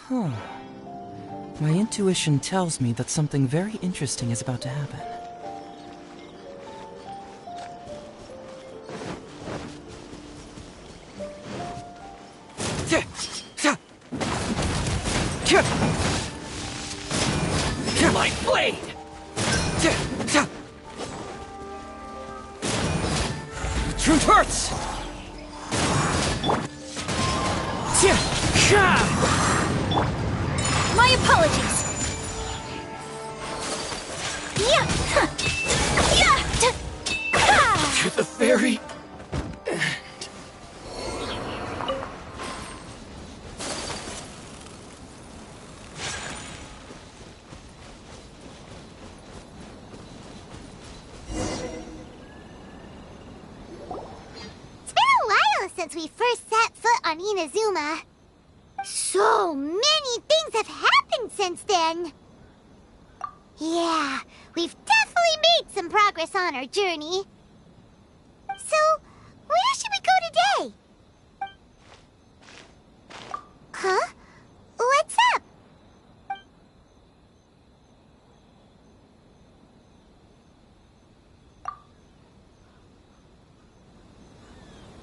Huh. My intuition tells me that something very interesting is about to happen. My blade! Truth hurts! My apologies! To the very end. It's been a while since we first set foot on Inazuma. So many things have happened since then. Yeah, we've definitely made some progress on our journey. So, where should we go today? Huh? What's up?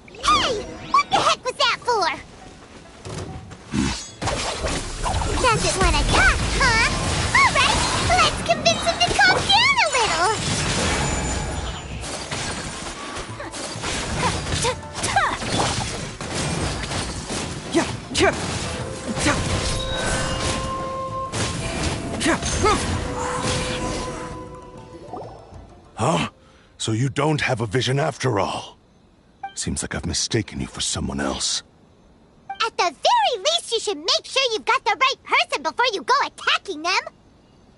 Hey! What the heck was that for? Doesn't want to talk, huh? Alright, let's convince him to calm down a little! Huh? So you don't have a vision after all? Seems like I've mistaken you for someone else. At the very least, you should make sure you've got the right person before you go attacking them!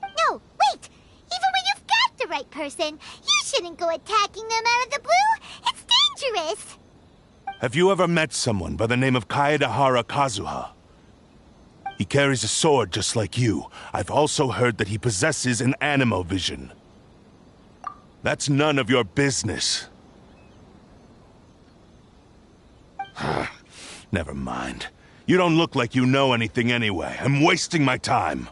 No, wait! Even when you've got the right person, you shouldn't go attacking them out of the blue! It's dangerous! Have you ever met someone by the name of Kaedahara Kazuha? He carries a sword just like you. I've also heard that he possesses an animo vision. That's none of your business. Never mind. You don't look like you know anything anyway. I'm wasting my time.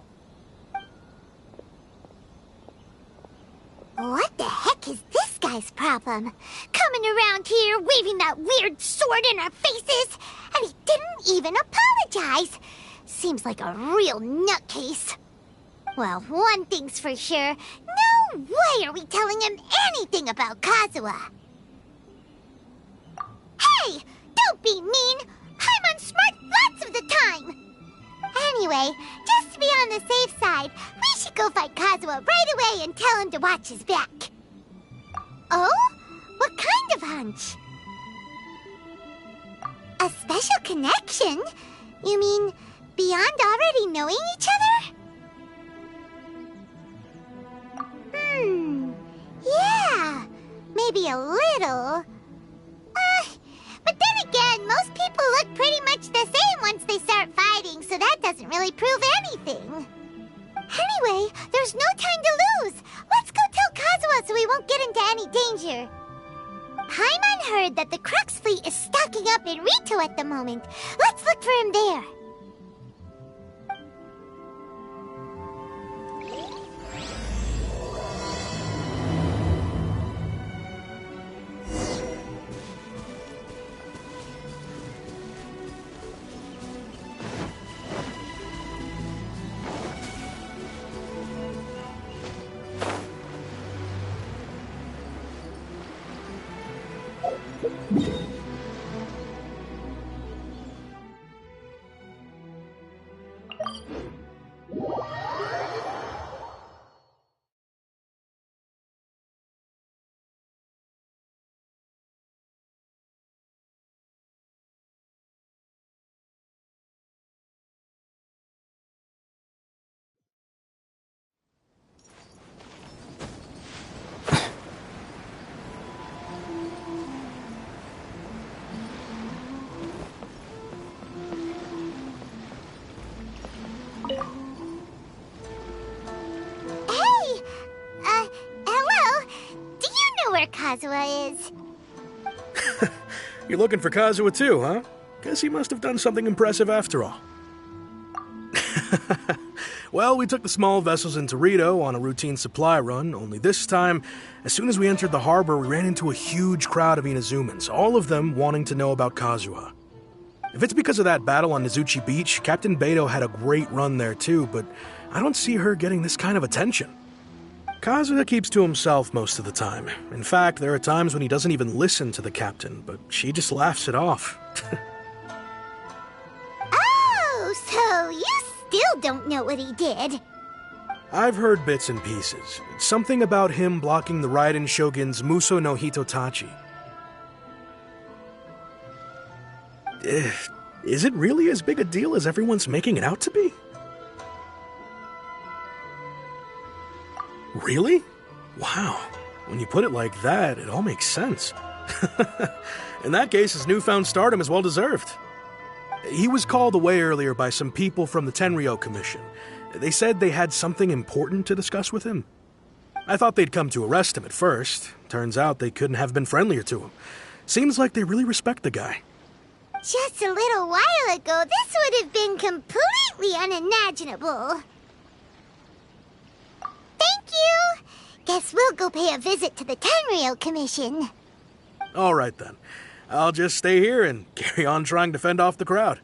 What the heck is this guy's problem? Coming around here, waving that weird sword in our faces, and he didn't even apologize. Seems like a real nutcase. Well, one thing's for sure. No way are we telling him anything about Kazuha. Hey! Don't be mean! I'm unsmart lots of the time! Anyway, just to be on the safe side, we should go fight Kazuha right away and tell him to watch his back. Oh? What kind of hunch? A special connection? You mean beyond already knowing each other? Yeah, maybe a little. But then again, most people look pretty much the same once they start fighting, so that doesn't really prove anything. Anyway, there's no time to lose. Let's go tell Kazuha so we won't get into any danger. Paimon heard that the Crux fleet is stocking up in Rito at the moment. Let's look for him there. Kazuha is. You're looking for Kazuha too, huh? Guess he must have done something impressive after all. Well, we took the small vessels into Rito on a routine supply run, only this time, as soon as we entered the harbor, we ran into a huge crowd of Inazumans, all of them wanting to know about Kazuha. If it's because of that battle on Nizuchi Beach, Captain Beto had a great run there too, but I don't see her getting this kind of attention. Kazuha keeps to himself most of the time. In fact, there are times when he doesn't even listen to the captain, but she just laughs it off. Oh, so you still don't know what he did? I've heard bits and pieces. It's something about him blocking the Raiden Shogun's Muso no Hitotachi. Is it really as big a deal as everyone's making it out to be? Really? Wow. When you put it like that, it all makes sense. In that case, his newfound stardom is well deserved. He was called away earlier by some people from the Tenryou Commission. They said they had something important to discuss with him. I thought they'd come to arrest him at first. Turns out they couldn't have been friendlier to him. Seems like they really respect the guy. Just a little while ago, this would have been completely unimaginable. Thank you! Guess we'll go pay a visit to the Tenryou Commission. All right then. I'll just stay here and carry on trying to fend off the crowd.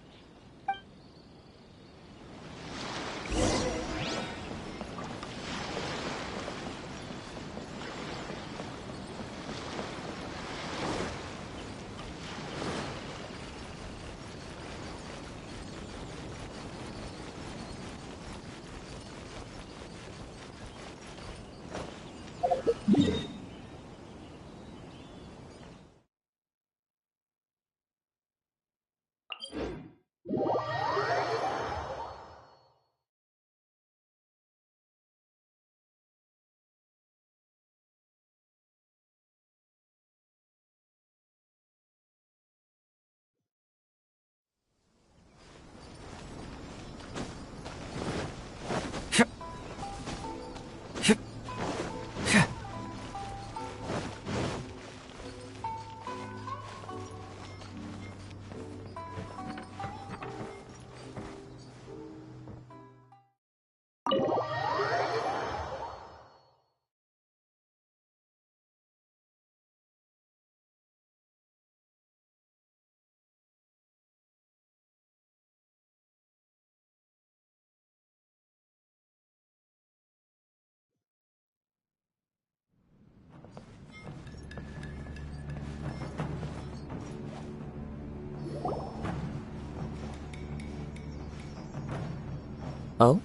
Oh?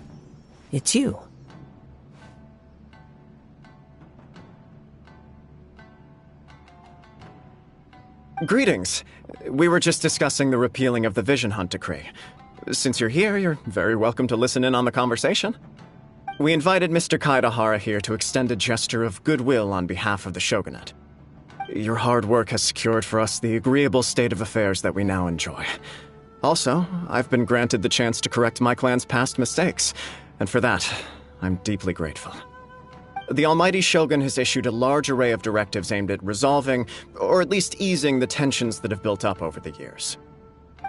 It's you. Greetings. We were just discussing the repealing of the Vision Hunt decree. Since you're here, you're very welcome to listen in on the conversation. We invited Mr. Kaedahara here to extend a gesture of goodwill on behalf of the Shogunate. Your hard work has secured for us the agreeable state of affairs that we now enjoy. Also, I've been granted the chance to correct my clan's past mistakes, and for that, I'm deeply grateful. The Almighty Shogun has issued a large array of directives aimed at resolving, or at least easing, the tensions that have built up over the years.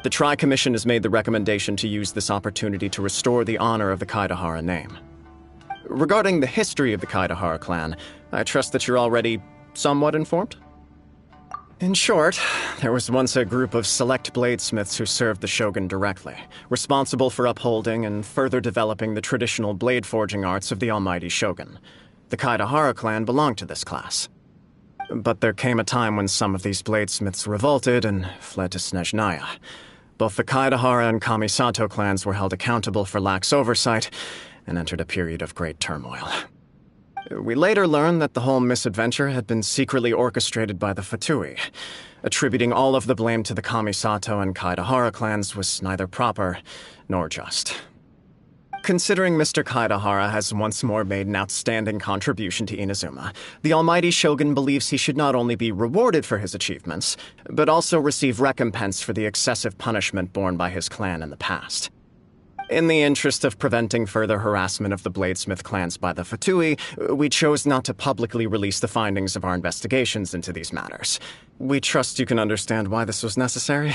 The Tri-Commission has made the recommendation to use this opportunity to restore the honor of the Kaedahara name. Regarding the history of the Kaedahara clan, I trust that you're already somewhat informed? In short, there was once a group of select bladesmiths who served the Shogun directly, responsible for upholding and further developing the traditional blade forging arts of the Almighty Shogun. The Kaedahara clan belonged to this class. But there came a time when some of these bladesmiths revolted and fled to Snezhnaya. Both the Kaedahara and Kamisato clans were held accountable for lax oversight and entered a period of great turmoil. We later learned that the whole misadventure had been secretly orchestrated by the Fatui. Attributing all of the blame to the Kamisato and Kaedahara clans was neither proper nor just. Considering Mr. Kaedahara has once more made an outstanding contribution to Inazuma, the Almighty Shogun believes he should not only be rewarded for his achievements, but also receive recompense for the excessive punishment borne by his clan in the past. In the interest of preventing further harassment of the Bladesmith clans by the Fatui, we chose not to publicly release the findings of our investigations into these matters. We trust you can understand why this was necessary.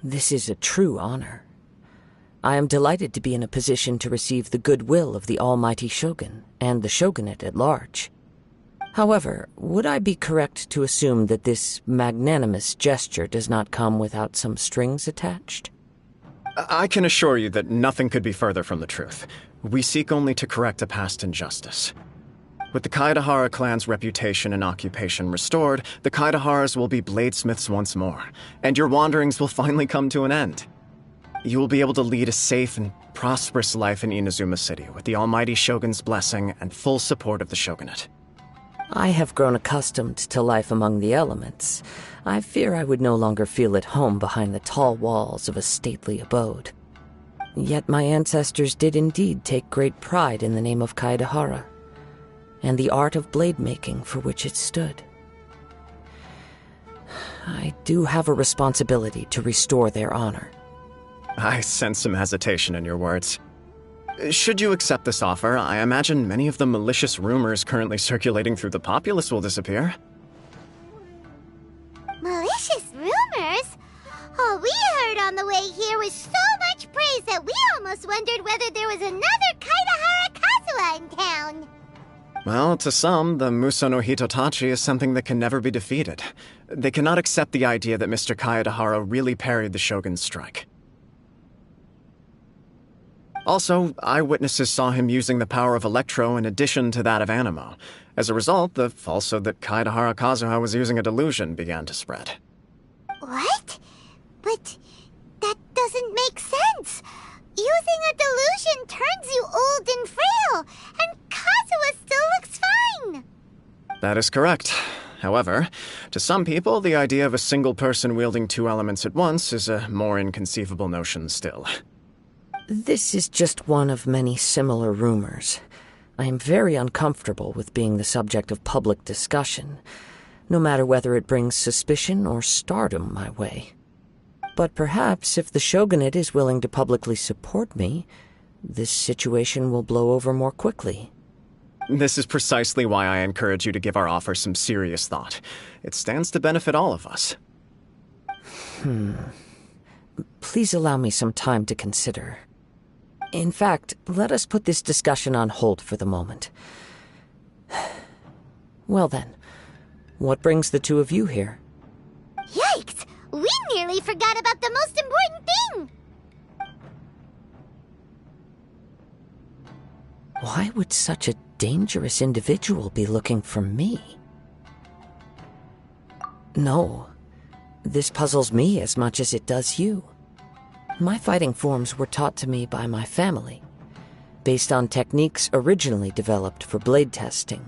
This is a true honor. I am delighted to be in a position to receive the goodwill of the almighty Shogun and the shogunate at large. However, would I be correct to assume that this magnanimous gesture does not come without some strings attached? I can assure you that nothing could be further from the truth. We seek only to correct a past injustice. With the Kaedahara clan's reputation and occupation restored, the Kaedaharas will be bladesmiths once more, and your wanderings will finally come to an end. You will be able to lead a safe and prosperous life in Inazuma City with the almighty Shogun's blessing and full support of the shogunate. I have grown accustomed to life among the elements. I fear I would no longer feel at home behind the tall walls of a stately abode. Yet my ancestors did indeed take great pride in the name of Kaedahara, and the art of blade making for which it stood. I do have a responsibility to restore their honor. I sense some hesitation in your words. Should you accept this offer, I imagine many of the malicious rumors currently circulating through the populace will disappear. Malicious rumors? All we heard on the way here was so much praise that we almost wondered whether there was another Kaedahara Kazuha in town. Well, to some, the Muso no Hitotachi is something that can never be defeated. They cannot accept the idea that Mr. Kaedahara really parried the Shogun's strike. Also, eyewitnesses saw him using the power of Electro in addition to that of Animo. As a result, the falsehood that Kaedahara Kazuha was using a delusion began to spread. What? But that doesn't make sense. Using a delusion turns you old and frail, and Kazuha still looks fine. That is correct. However, to some people, the idea of a single person wielding two elements at once is a more inconceivable notion still. This is just one of many similar rumors. I am very uncomfortable with being the subject of public discussion, no matter whether it brings suspicion or stardom my way. But perhaps if the shogunate is willing to publicly support me, this situation will blow over more quickly. This is precisely why I encourage you to give our offer some serious thought. It stands to benefit all of us. Please allow me some time to consider. In fact, let us put this discussion on hold for the moment. Well then, what brings the two of you here? Yikes! We nearly forgot about the most important thing! Why would such a dangerous individual be looking for me? No, this puzzles me as much as it does you. My fighting forms were taught to me by my family, based on techniques originally developed for blade testing.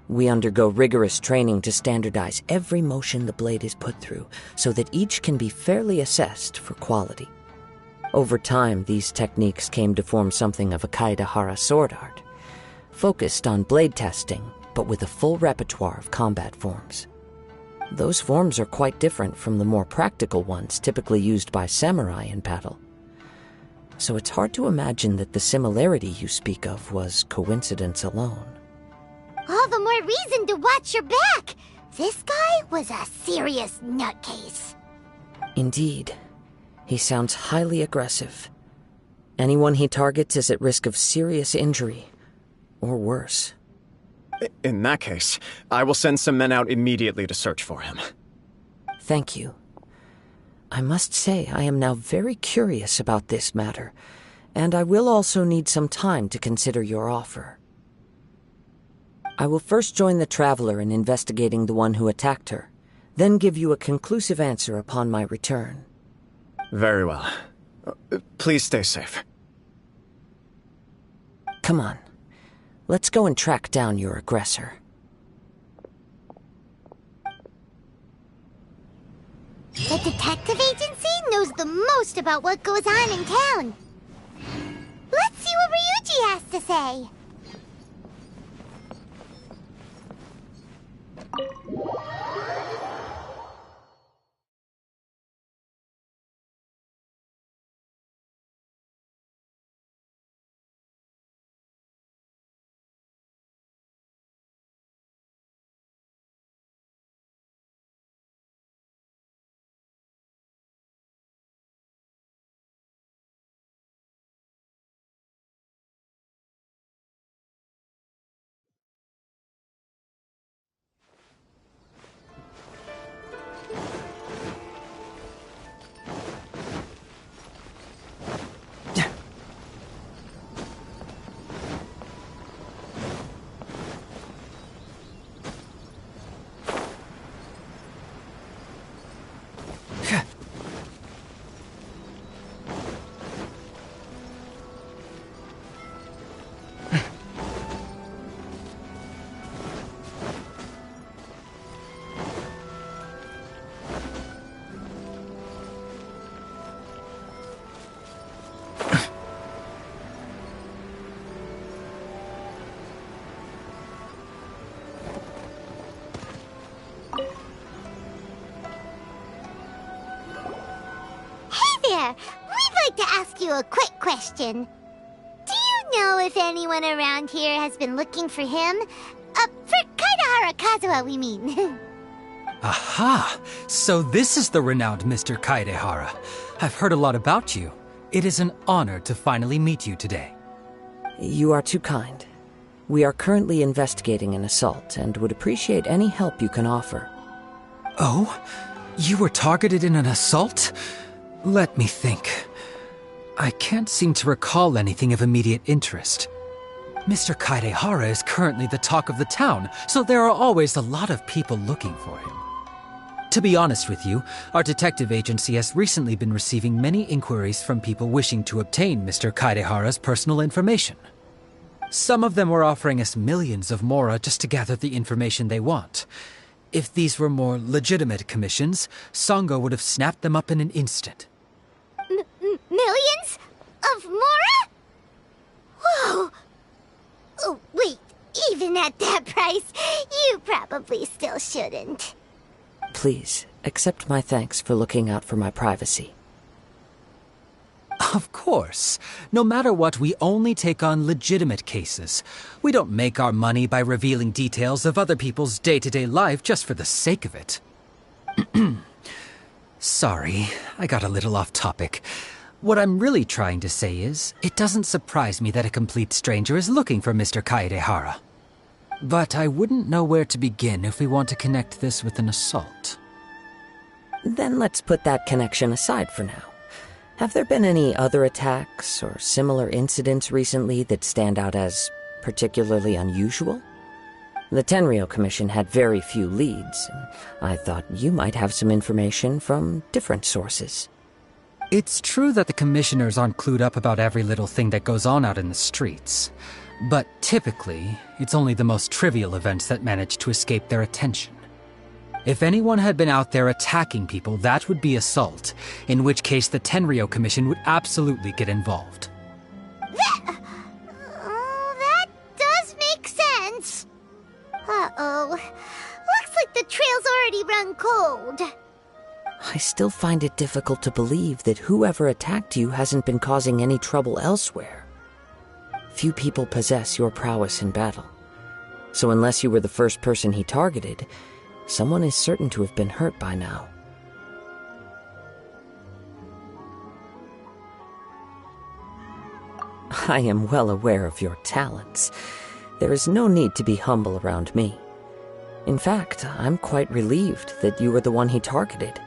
We undergo rigorous training to standardize every motion the blade is put through, so that each can be fairly assessed for quality. Over time, these techniques came to form something of a Kaedahara sword art, focused on blade testing, but with a full repertoire of combat forms. Those forms are quite different from the more practical ones typically used by samurai in battle. So it's hard to imagine that the similarity you speak of was coincidence alone. All the more reason to watch your back! This guy was a serious nutcase. Indeed. He sounds highly aggressive. Anyone he targets is at risk of serious injury, or worse. In that case, I will send some men out immediately to search for him. Thank you. I must say I am now very curious about this matter, and I will also need some time to consider your offer. I will first join the Traveler in investigating the one who attacked her, then give you a conclusive answer upon my return. Very well. Please stay safe. Come on. Let's go and track down your aggressor. The detective agency knows the most about what goes on in town. Let's see what Ryuji has to say. there, we'd like to ask you a quick question. Do you know if anyone around here has been looking for him? For Kaidahara Kazuha, we mean. Aha! So this is the renowned Mr. Kaidehara. I've heard a lot about you. It is an honor to finally meet you today. You are too kind. We are currently investigating an assault and would appreciate any help you can offer. Oh? You were targeted in an assault? Let me think. I can't seem to recall anything of immediate interest. Mr. Kaidehara is currently the talk of the town, so there are always a lot of people looking for him. To be honest with you, our detective agency has recently been receiving many inquiries from people wishing to obtain Mr. Kaidehara's personal information. Some of them were offering us millions of mora just to gather the information they want. If these were more legitimate commissions, Sango would have snapped them up in an instant. Millions? Of mora? Whoa! Oh, wait, even at that price, you probably still shouldn't. Please, accept my thanks for looking out for my privacy. Of course. No matter what, we only take on legitimate cases. We don't make our money by revealing details of other people's day-to-day life just for the sake of it. Sorry, I got a little off topic. What I'm really trying to say is, it doesn't surprise me that a complete stranger is looking for Mr. Kaidehara. But I wouldn't know where to begin if we want to connect this with an assault. Then let's put that connection aside for now. Have there been any other attacks or similar incidents recently that stand out as particularly unusual? The Tenryou Commission had very few leads, and I thought you might have some information from different sources. It's true that the commissioners aren't clued up about every little thing that goes on out in the streets. But typically, it's only the most trivial events that manage to escape their attention. If anyone had been out there attacking people, that would be assault, in which case the Tenryou Commission would absolutely get involved. That does make sense. Uh-oh. Looks like the trail's already run cold. I still find it difficult to believe that whoever attacked you hasn't been causing any trouble elsewhere. Few people possess your prowess in battle. So unless you were the first person he targeted, someone is certain to have been hurt by now. I am well aware of your talents. There is no need to be humble around me. In fact, I'm quite relieved that you were the one he targeted.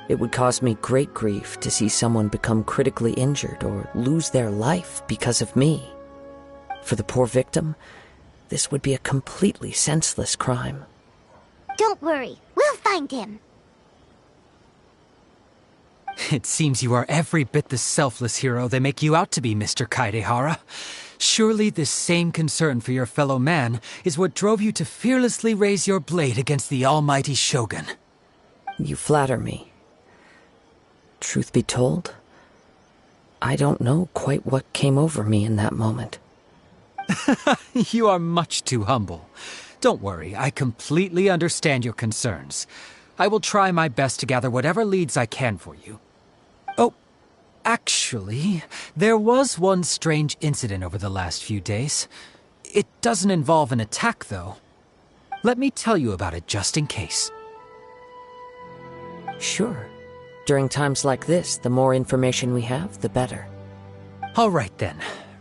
It would cause me great grief to see someone become critically injured or lose their life because of me. For the poor victim, this would be a completely senseless crime. Don't worry, we'll find him. It seems you are every bit the selfless hero they make you out to be, Mr. Kaidehara. Surely this same concern for your fellow man is what drove you to fearlessly raise your blade against the almighty Shogun. You flatter me. Truth be told, I don't know quite what came over me in that moment. You are much too humble. Don't worry, I completely understand your concerns. I will try my best to gather whatever leads I can for you. Oh, actually, there was one strange incident over the last few days. It doesn't involve an attack, though. Let me tell you about it just in case. Sure. During times like this, the more information we have, the better. All right then.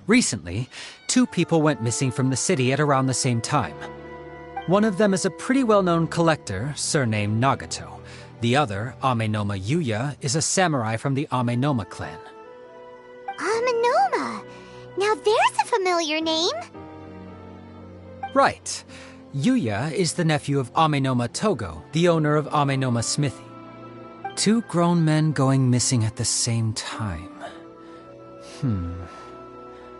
Recently, 2 people went missing from the city at around the same time. One of them is a pretty well-known collector, surnamed Nagato. The other, Amenoma Yuya, is a samurai from the Amenoma clan. Amenoma? Now there's a familiar name. Right. Yuya is the nephew of Amenoma Togo, the owner of Amenoma Smithy. 2 grown men going missing at the same time.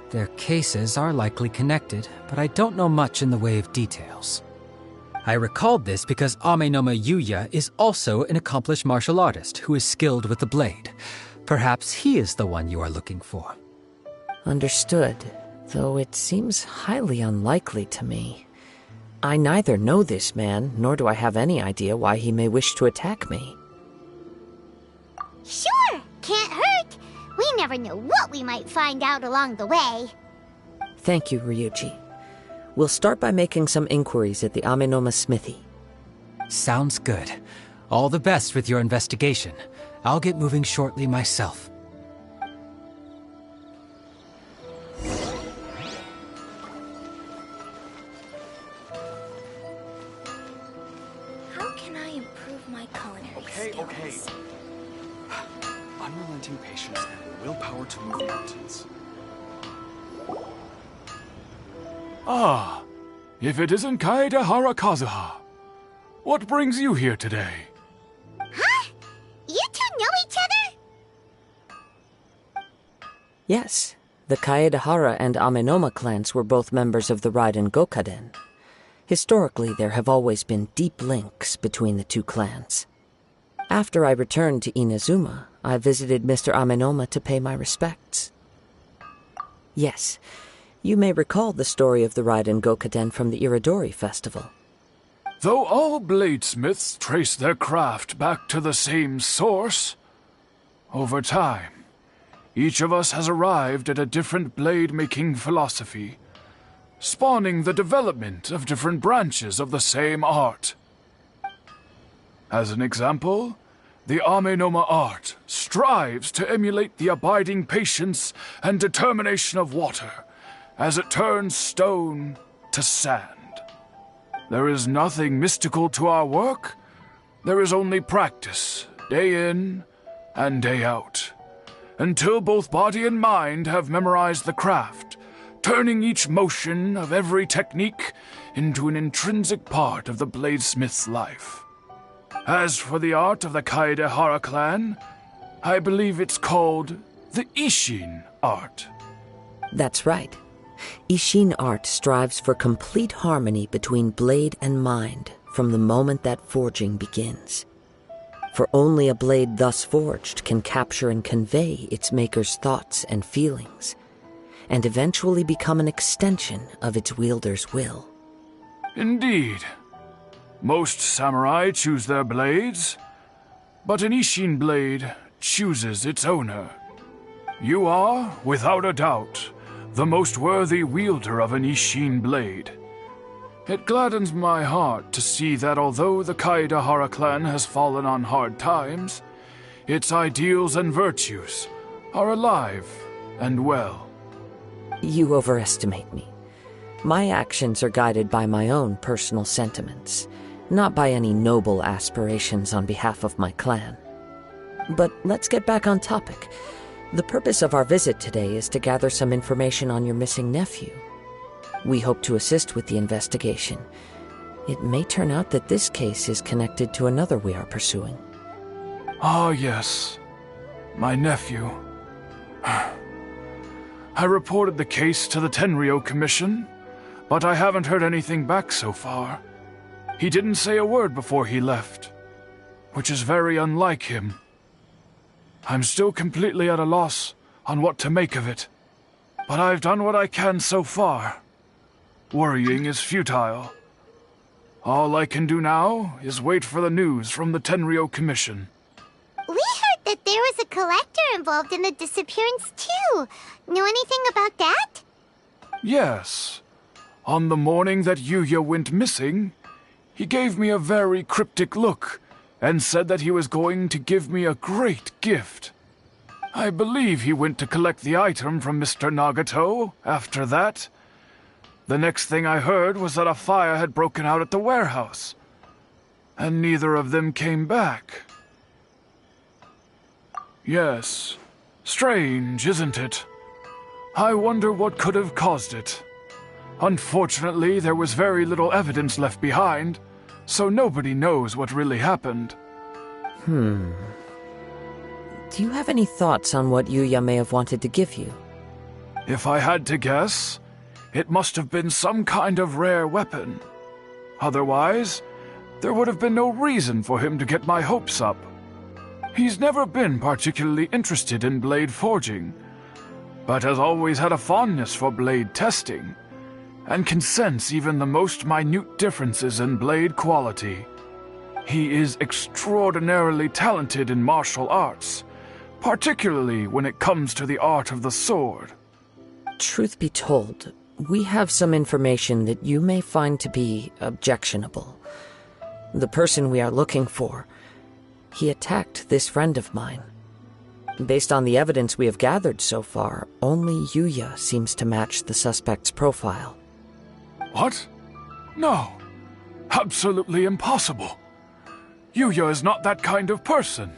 Their cases are likely connected, but I don't know much in the way of details. I recalled this because Amenoma Yuya is also an accomplished martial artist who is skilled with the blade. Perhaps he is the one you are looking for. Understood, though it seems highly unlikely to me. I neither know this man, nor do I have any idea why he may wish to attack me. Sure, can't hurt. never know what we might find out along the way. Thank you, Ryuji. We'll start by making some inquiries at the Amenoma smithy. Sounds good. All the best with your investigation. I'll get moving shortly myself. How can I improve my culinary skills? Okay. Unrelenting patience and willpower to move mountains. Ah, if it isn't Kaedehara Kazuha. What brings you here today? Huh? You two know each other? Yes, the Kaedehara and Amenoma clans were both members of the Raiden Gokaden. Historically, there have always been deep links between the two clans. After I returned to Inazuma, I visited Mr. Amenoma to pay my respects. Yes, you may recall the story of the Raiden Gokaden from the Iridori Festival. Though all bladesmiths trace their craft back to the same source, over time, each of us has arrived at a different blade-making philosophy, spawning the development of different branches of the same art. As an example, the Amenoma art strives to emulate the abiding patience and determination of water as it turns stone to sand. There is nothing mystical to our work. There is only practice, day in and day out, until both body and mind have memorized the craft, turning each motion of every technique into an intrinsic part of the bladesmith's life. As for the art of the Kaedehara clan, I believe it's called the Isshin art. That's right. Isshin art strives for complete harmony between blade and mind from the moment that forging begins. For only a blade thus forged can capture and convey its maker's thoughts and feelings, and eventually become an extension of its wielder's will. Indeed. Most samurai choose their blades, but an Isshin blade chooses its owner. You are, without a doubt, the most worthy wielder of an Isshin blade. It gladdens my heart to see that although the Kaedehara clan has fallen on hard times, its ideals and virtues are alive and well. You overestimate me. My actions are guided by my own personal sentiments, not by any noble aspirations on behalf of my clan. But let's get back on topic. The purpose of our visit today is to gather some information on your missing nephew. We hope to assist with the investigation. It may turn out that this case is connected to another we are pursuing. Ah, yes. My nephew. I reported the case to the Tenryo Commission, but I haven't heard anything back so far. He didn't say a word before he left, which is very unlike him. I'm still completely at a loss on what to make of it, but I've done what I can so far. Worrying is futile. All I can do now is wait for the news from the Tenryo Commission. We heard that there was a collector involved in the disappearance too. Know anything about that? Yes. On the morning that Yuya went missing, he gave me a very cryptic look and said that he was going to give me a great gift. I believe he went to collect the item from Mr. Nagato after that. The next thing I heard was that a fire had broken out at the warehouse, and neither of them came back. Yes, strange, isn't it? I wonder what could have caused it. Unfortunately, there was very little evidence left behind, so nobody knows what really happened. Do you have any thoughts on what Yuya may have wanted to give you? If I had to guess, it must have been some kind of rare weapon. Otherwise, there would have been no reason for him to get my hopes up. He's never been particularly interested in blade forging, but has always had a fondness for blade testing, and can sense even the most minute differences in blade quality. He is extraordinarily talented in martial arts, particularly when it comes to the art of the sword. Truth be told, we have some information that you may find to be objectionable. The person we are looking for, he attacked this friend of mine. Based on the evidence we have gathered so far, only Yuya seems to match the suspect's profile. What? No. Absolutely impossible. Yuya is not that kind of person.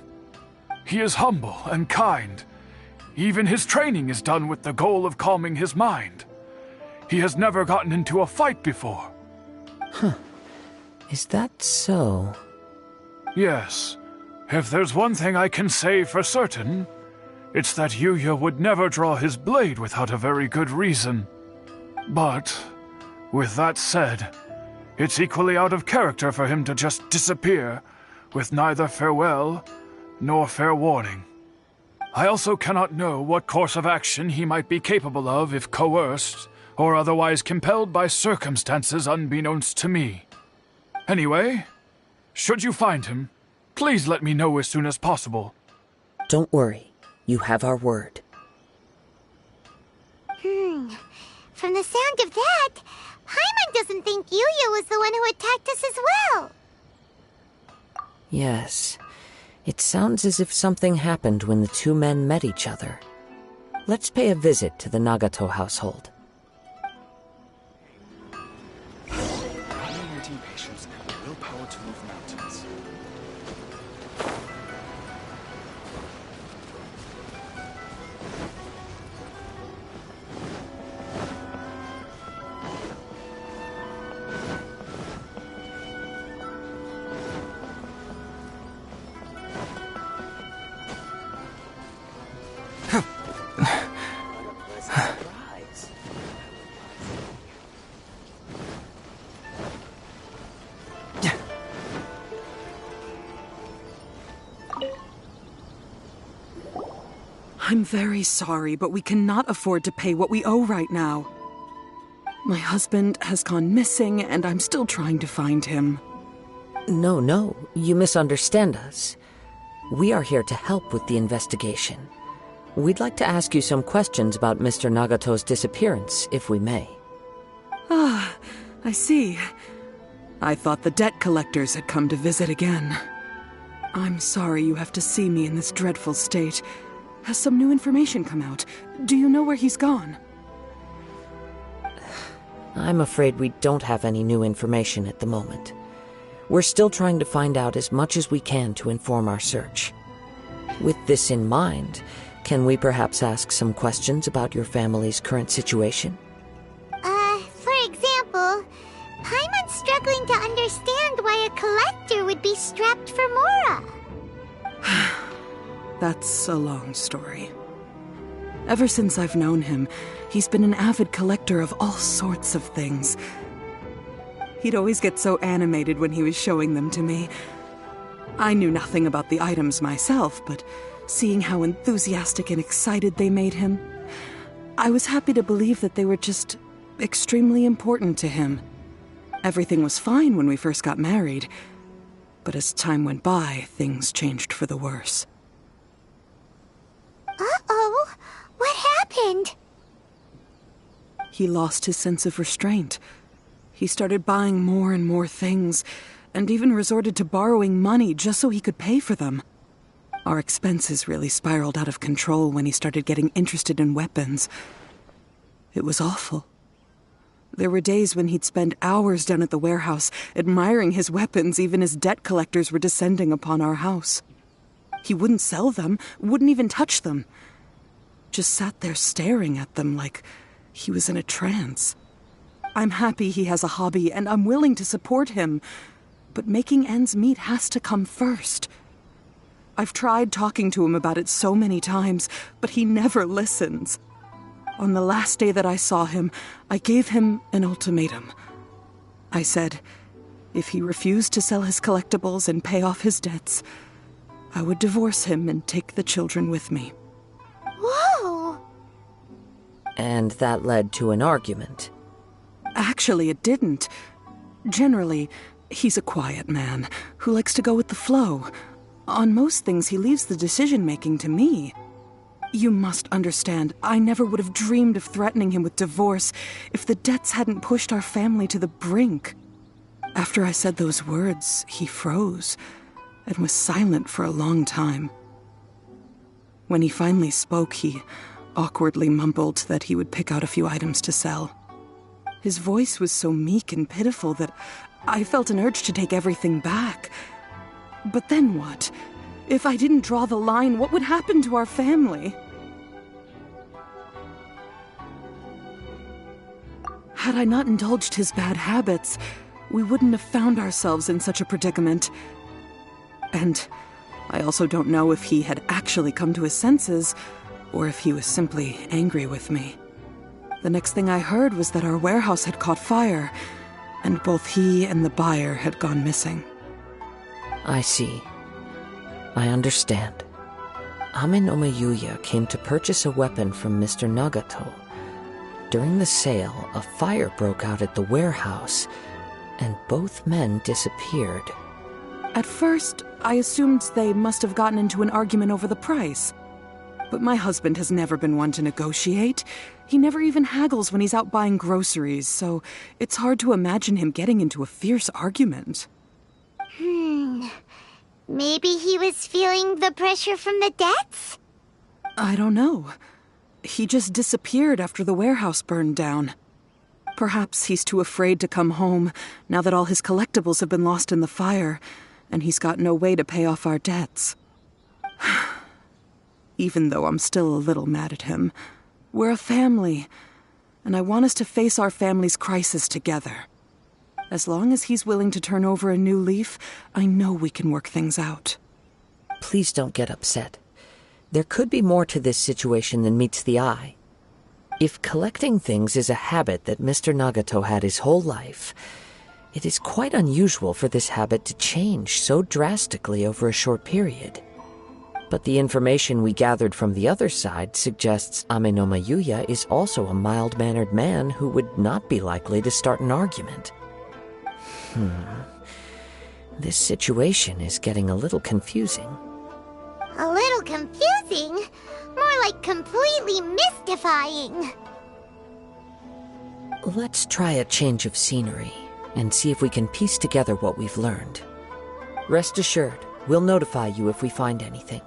He is humble and kind. Even his training is done with the goal of calming his mind. He has never gotten into a fight before. Huh. Is that so? Yes. If there's one thing I can say for certain, it's that Yuya would never draw his blade without a very good reason. But, with that said, it's equally out of character for him to just disappear, with neither farewell nor fair warning. I also cannot know what course of action he might be capable of if coerced, or otherwise compelled by circumstances unbeknownst to me. Anyway, should you find him, please let me know as soon as possible. Don't worry. You have our word. From the sound of that, Paimon doesn't think Yuya was the one who attacked us as well. Yes. It sounds as if something happened when the two men met each other. Let's pay a visit to the Nagato household. Unrelenting patience and the willpower to move mountains. I'm very sorry, but we cannot afford to pay what we owe right now. My husband has gone missing, and I'm still trying to find him. No, you misunderstand us. We are here to help with the investigation. We'd like to ask you some questions about Mr. Nagato's disappearance, if we may. Ah, I see. I thought the debt collectors had come to visit again. I'm sorry you have to see me in this dreadful state. Has some new information come out? Do you know where he's gone? I'm afraid we don't have any new information at the moment. We're still trying to find out as much as we can to inform our search. With this in mind, can we perhaps ask some questions about your family's current situation? For example, Paimon's struggling to understand why a collector would be strapped for Mora. That's a long story. Ever since I've known him, he's been an avid collector of all sorts of things. He'd always get so animated when he was showing them to me. I knew nothing about the items myself, but seeing how enthusiastic and excited they made him, I was happy to believe that they were just extremely important to him. Everything was fine when we first got married, but as time went by, things changed for the worse. Uh-oh, what happened? He lost his sense of restraint. He started buying more and more things, and even resorted to borrowing money just so he could pay for them. Our expenses really spiraled out of control when he started getting interested in weapons. It was awful. There were days when he'd spend hours down at the warehouse, admiring his weapons even as debt collectors were descending upon our house. He wouldn't sell them, wouldn't even touch them. Just sat there staring at them like he was in a trance. I'm happy he has a hobby, and I'm willing to support him. But making ends meet has to come first. I've tried talking to him about it so many times, but he never listens. On the last day that I saw him, I gave him an ultimatum. I said, if he refused to sell his collectibles and pay off his debts, I would divorce him and take the children with me. Whoa! And that led to an argument. Actually, it didn't. Generally, he's a quiet man who likes to go with the flow. On most things, he leaves the decision-making to me. You must understand, I never would have dreamed of threatening him with divorce if the debts hadn't pushed our family to the brink. After I said those words, he froze and was silent for a long time. When he finally spoke, he awkwardly mumbled that he would pick out a few items to sell. His voice was so meek and pitiful that I felt an urge to take everything back. But then what? If I didn't draw the line, what would happen to our family? Had I not indulged his bad habits, we wouldn't have found ourselves in such a predicament. And I also don't know if he had actually come to his senses, or if he was simply angry with me. The next thing I heard was that our warehouse had caught fire, and both he and the buyer had gone missing. I see. I understand. Ame no miHoYo came to purchase a weapon from Mr. Nagato. During the sale, a fire broke out at the warehouse, and both men disappeared. At first, I assumed they must have gotten into an argument over the price. But my husband has never been one to negotiate. He never even haggles when he's out buying groceries, so it's hard to imagine him getting into a fierce argument. Maybe he was feeling the pressure from the debts? I don't know. He just disappeared after the warehouse burned down. Perhaps he's too afraid to come home now that all his collectibles have been lost in the fire, and he's got no way to pay off our debts. Even though I'm still a little mad at him, we're a family, and I want us to face our family's crisis together. As long as he's willing to turn over a new leaf, I know we can work things out. Please don't get upset. There could be more to this situation than meets the eye. If collecting things is a habit that Mr. Nagato had his whole life, it is quite unusual for this habit to change so drastically over a short period. But the information we gathered from the other side suggests Ame no miHoYo is also a mild-mannered man who would not be likely to start an argument. This situation is getting a little confusing. A little confusing? More like completely mystifying. Let's try a change of scenery and see if we can piece together what we've learned. Rest assured, we'll notify you if we find anything.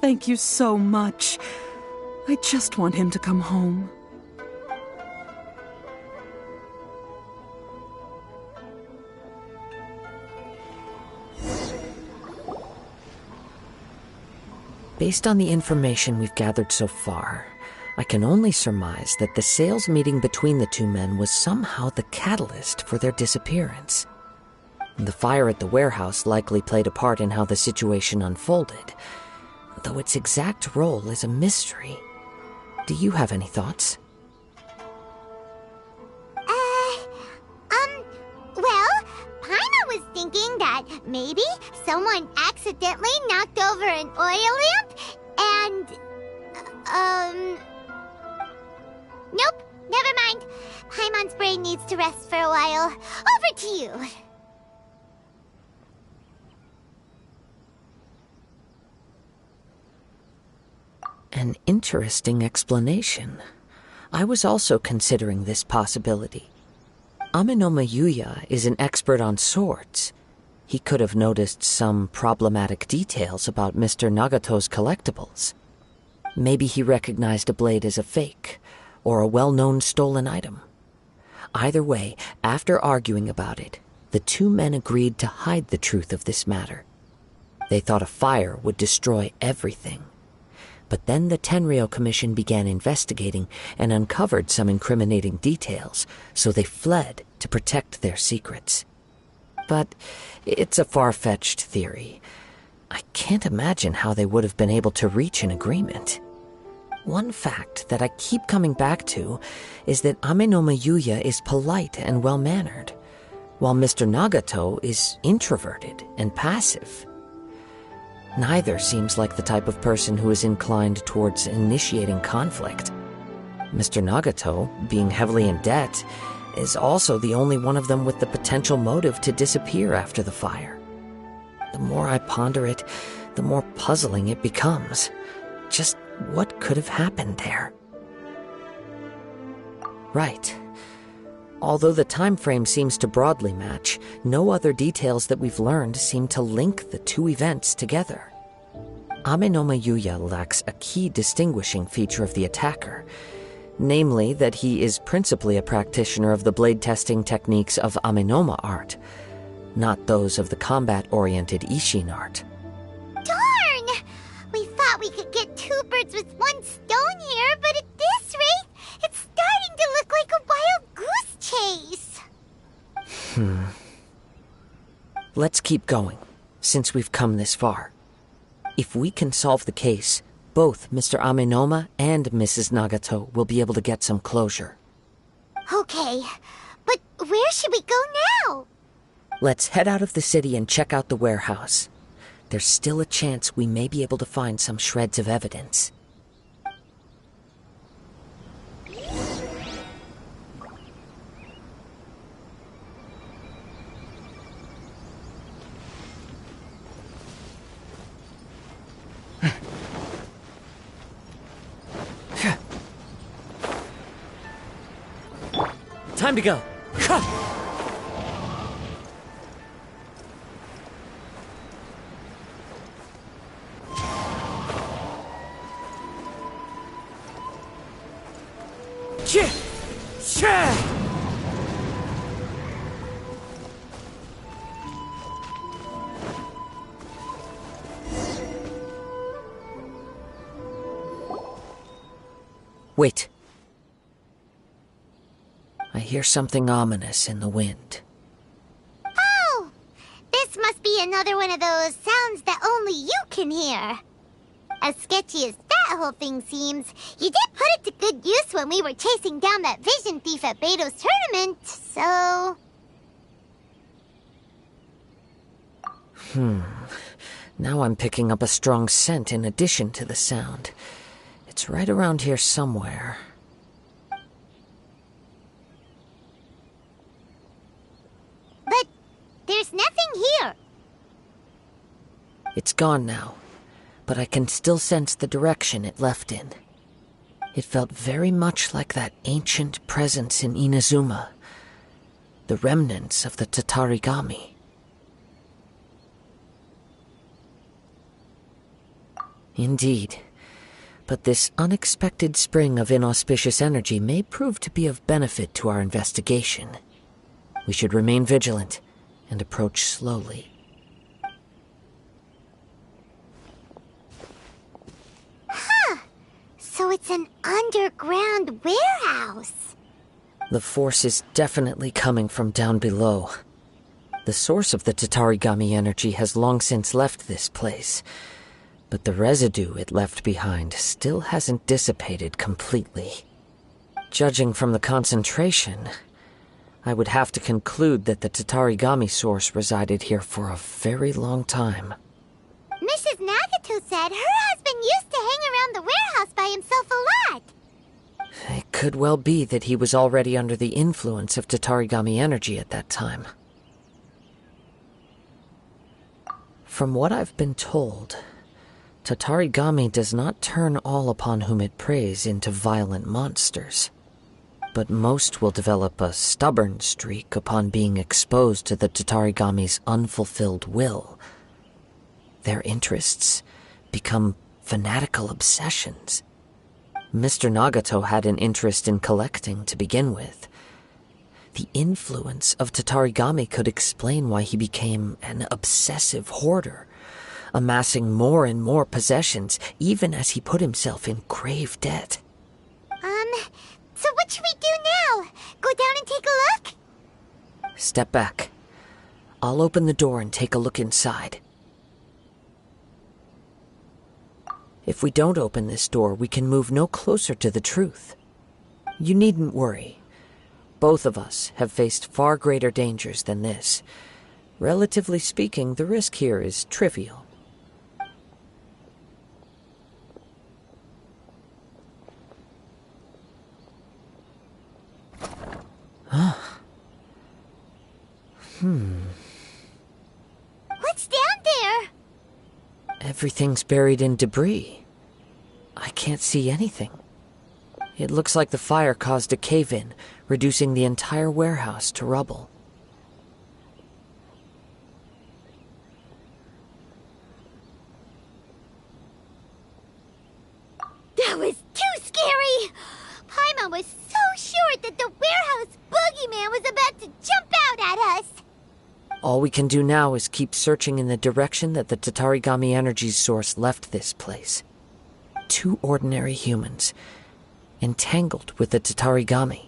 Thank you so much. I just want him to come home. Based on the information we've gathered so far, I can only surmise that the sales meeting between the two men was somehow the catalyst for their disappearance. The fire at the warehouse likely played a part in how the situation unfolded, though its exact role is a mystery. Do you have any thoughts? Well, Paimon was thinking that maybe someone accidentally knocked over an oil lamp and... Nope, never mind. Paimon's brain needs to rest for a while. Over to you. An interesting explanation. I was also considering this possibility. Ame no miHoYo is an expert on swords. He could have noticed some problematic details about Mr. Nagato's collectibles. Maybe he recognized a blade as a fake, or a well-known stolen item. Either way, after arguing about it, the two men agreed to hide the truth of this matter. They thought a fire would destroy everything. But then the Tenryou Commission began investigating and uncovered some incriminating details, so they fled to protect their secrets. But it's a far-fetched theory. I can't imagine how they would have been able to reach an agreement. One fact that I keep coming back to is that Ame no miHoYo is polite and well-mannered, while Mr. Nagato is introverted and passive. Neither seems like the type of person who is inclined towards initiating conflict. Mr. Nagato, being heavily in debt, is also the only one of them with the potential motive to disappear after the fire. The more I ponder it, the more puzzling it becomes. Just what could have happened there? Right. Although the time frame seems to broadly match, no other details that we've learned seem to link the two events together. Amenoma Yuya lacks a key distinguishing feature of the attacker, namely that he is principally a practitioner of the blade testing techniques of Amenoma art, not those of the combat-oriented Isshin art. Darn! We thought we could get two birds with one stone here, but at this rate, it's starting to look like a wild goose chase. Let's keep going, since we've come this far. If we can solve the case, both Mr. Amenoma and Mrs. Nagato will be able to get some closure. Okay, but where should we go now? Let's head out of the city and check out the warehouse. There's still a chance we may be able to find some shreds of evidence. Time to go. Wait. I hear something ominous in the wind. Oh! This must be another one of those sounds that only you can hear. As sketchy as that whole thing seems, you did put it to good use when we were chasing down that vision thief at Beto's tournament, so... Now I'm picking up a strong scent in addition to the sound. It's right around here somewhere. But there's nothing here. It's gone now, but I can still sense the direction it left in. It felt very much like that ancient presence in Inazuma, the remnants of the Tatarigami. Indeed. But this unexpected spring of inauspicious energy may prove to be of benefit to our investigation. We should remain vigilant and approach slowly. Huh! So it's an underground warehouse. The force is definitely coming from down below. The source of the Tatarigami energy has long since left this place, but the residue it left behind still hasn't dissipated completely. Judging from the concentration, I would have to conclude that the Tatarigami source resided here for a very long time. Mrs. Nagato said her husband used to hang around the warehouse by himself a lot. It could well be that he was already under the influence of Tatarigami energy at that time. From what I've been told, Tatarigami does not turn all upon whom it preys into violent monsters, but most will develop a stubborn streak upon being exposed to the Tatarigami's unfulfilled will. Their interests become fanatical obsessions. Mr. Nagato had an interest in collecting to begin with. The influence of Tatarigami could explain why he became an obsessive hoarder, amassing more and more possessions, even as he put himself in grave debt. So what should we do now? Go down and take a look? Step back. I'll open the door and take a look inside. If we don't open this door, we can move no closer to the truth. You needn't worry. Both of us have faced far greater dangers than this. Relatively speaking, the risk here is trivial. What's down there? Everything's buried in debris. I can't see anything. It looks like the fire caused a cave-in, reducing the entire warehouse to rubble. That was too scary! Paimon was so sure that the warehouse boogeyman was about to jump out at us! All we can do now is keep searching in the direction that the Tatarigami energy source left this place. 2 ordinary humans, entangled with the Tatarigami.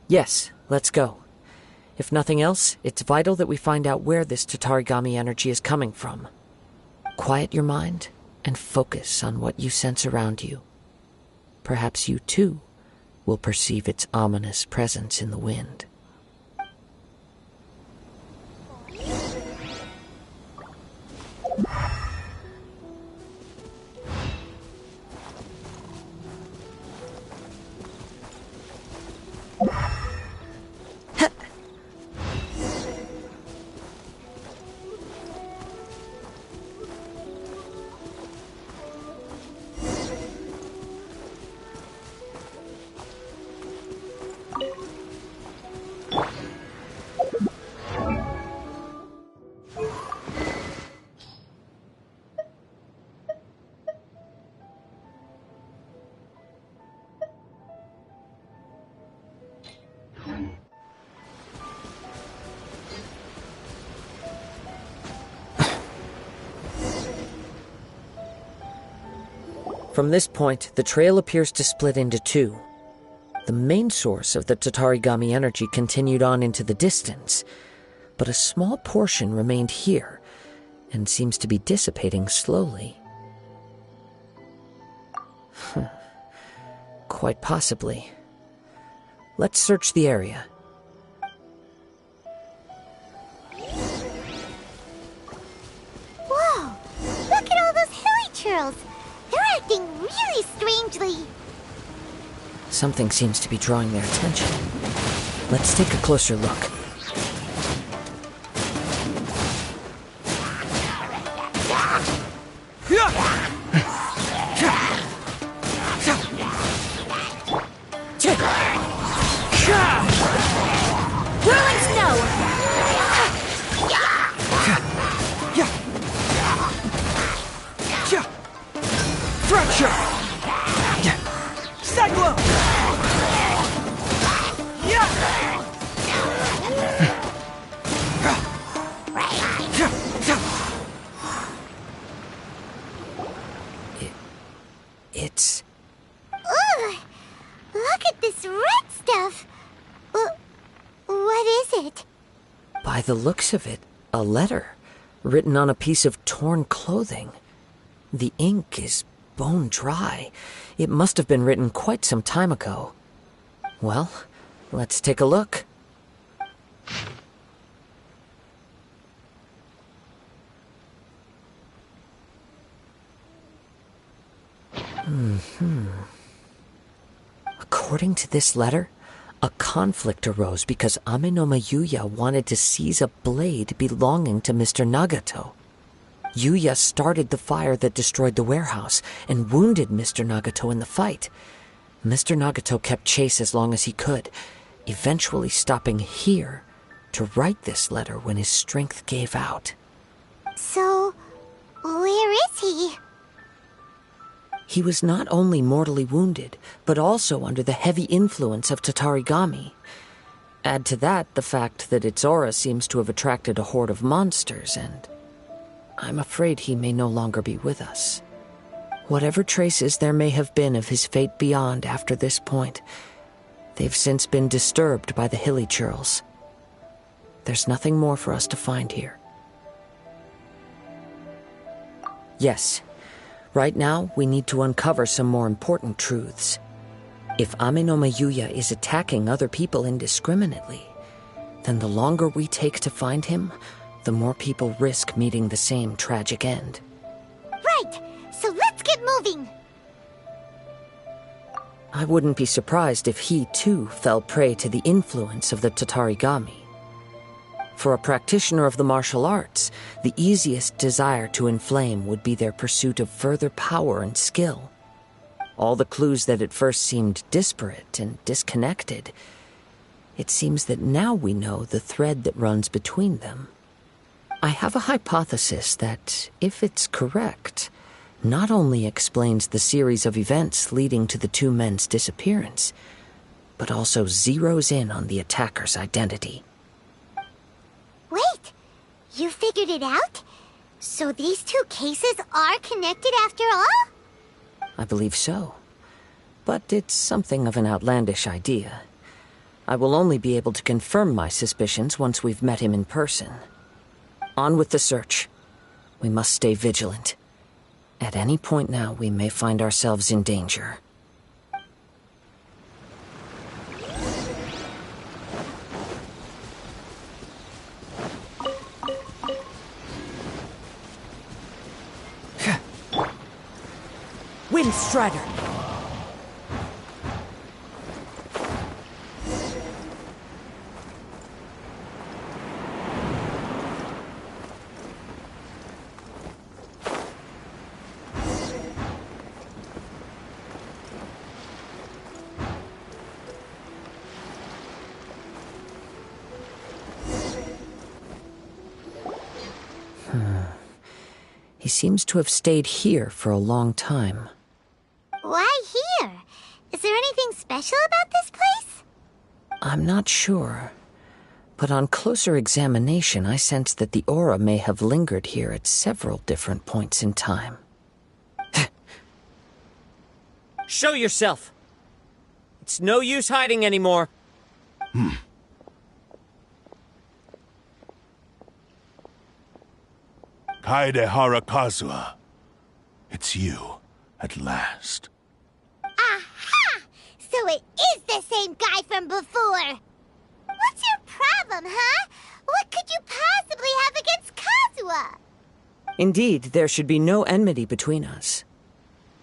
Yes, let's go. If nothing else, it's vital that we find out where this Tatarigami energy is coming from. Quiet your mind and focus on what you sense around you. Perhaps you, too, will perceive its ominous presence in the wind. From this point, the trail appears to split into 2. The main source of the Tatarigami energy continued on into the distance, but a small portion remained here and seems to be dissipating slowly. Quite possibly. Let's search the area. Whoa! Look at all those hilly churls! They're acting really strangely. Something seems to be drawing their attention. Let's take a closer look. Ruin snow! Fracture! Cyclone! It's... Ugh! Look at this red stuff! What is it? By the looks of it, a letter, written on a piece of torn clothing. The ink is bone dry. It must have been written quite some time ago. Well, let's take a look. According to this letter, a conflict arose because Ame no Yuya wanted to seize a blade belonging to Mr. Nagato. Yuya started the fire that destroyed the warehouse and wounded Mr. Nagato in the fight. Mr. Nagato kept chase as long as he could, eventually stopping here to write this letter when his strength gave out. So, where is he? He was not only mortally wounded, but also under the heavy influence of Tatarigami. Add to that the fact that its aura seems to have attracted a horde of monsters, and I'm afraid he may no longer be with us. Whatever traces there may have been of his fate beyond after this point, they've since been disturbed by the hilly churls. There's nothing more for us to find here. Yes. Right now, we need to uncover some more important truths. If Ame no Yuya is attacking other people indiscriminately, then the longer we take to find him, the more people risk meeting the same tragic end. Right! So let's get moving! I wouldn't be surprised if he, too, fell prey to the influence of the Tatarigami. For a practitioner of the martial arts, the easiest desire to inflame would be their pursuit of further power and skill. All the clues that at first seemed disparate and disconnected, it seems that now we know the thread that runs between them. I have a hypothesis that, if it's correct, not only explains the series of events leading to the two men's disappearance, but also zeroes in on the attacker's identity. Wait! You figured it out? So these two cases are connected after all? I believe so. But it's something of an outlandish idea. I will only be able to confirm my suspicions once we've met him in person. On with the search. We must stay vigilant. At any point now, we may find ourselves in danger. Wind Strider! He seems to have stayed here for a long time. Why here? Is there anything special about this place? I'm not sure. But on closer examination, I sense that the aura may have lingered here at several different points in time. Show yourself! It's no use hiding anymore. Kaedehara Kazuha. It's you, at last. Aha! So it is the same guy from before! What's your problem, huh? What could you possibly have against Kazuha? Indeed, there should be no enmity between us.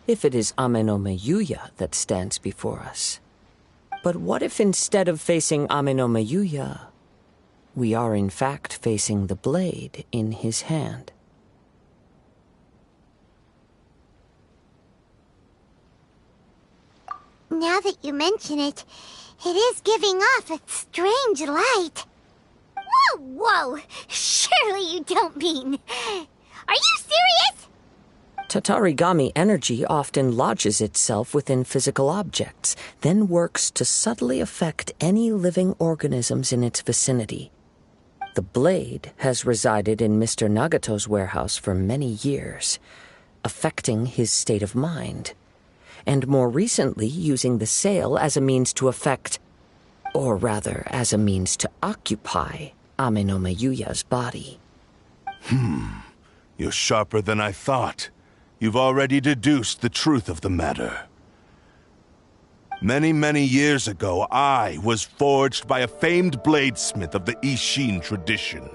If it is Ame no miHoYo that stands before us. But what if instead of facing Ame no miHoYo, we are in fact facing the blade in his hand? Now that you mention it, it is giving off a strange light. Whoa, whoa! Surely you don't mean... Are you serious? Tatarigami energy often lodges itself within physical objects, then works to subtly affect any living organisms in its vicinity. The blade has resided in Mr. Nagato's warehouse for many years, affecting his state of mind, and more recently using the sale as a means to affect, or rather as a means to occupy, Ame no miHoYo's body. You're sharper than I thought. You've already deduced the truth of the matter. Many, many years ago, I was forged by a famed bladesmith of the Isshin tradition.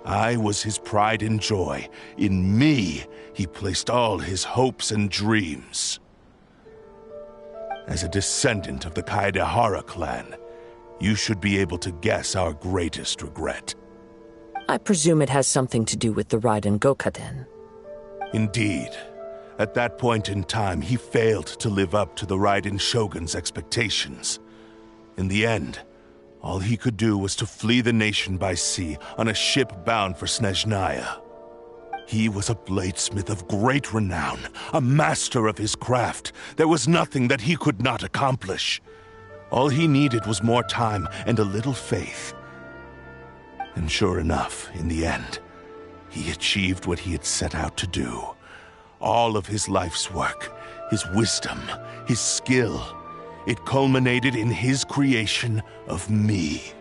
I was his pride and joy. In me, he placed all his hopes and dreams. As a descendant of the Kaedehara clan, you should be able to guess our greatest regret. I presume it has something to do with the Raiden Gokaden. Indeed. At that point in time, he failed to live up to the Raiden Shogun's expectations. In the end, all he could do was to flee the nation by sea on a ship bound for Snezhnaya. He was a bladesmith of great renown, a master of his craft. There was nothing that he could not accomplish. All he needed was more time and a little faith. And sure enough, in the end, he achieved what he had set out to do. All of his life's work, his wisdom, his skill, it culminated in his creation of me.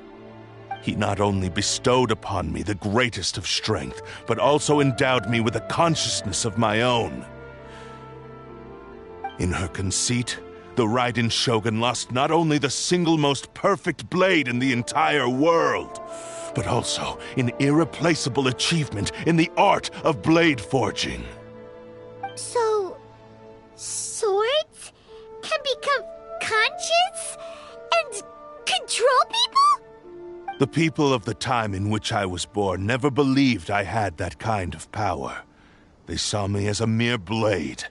He not only bestowed upon me the greatest of strength, but also endowed me with a consciousness of my own. In her conceit, the Raiden Shogun lost not only the single most perfect blade in the entire world, but also an irreplaceable achievement in the art of blade forging. So... swords can become conscious and control people? The people of the time in which I was born never believed I had that kind of power. They saw me as a mere blade,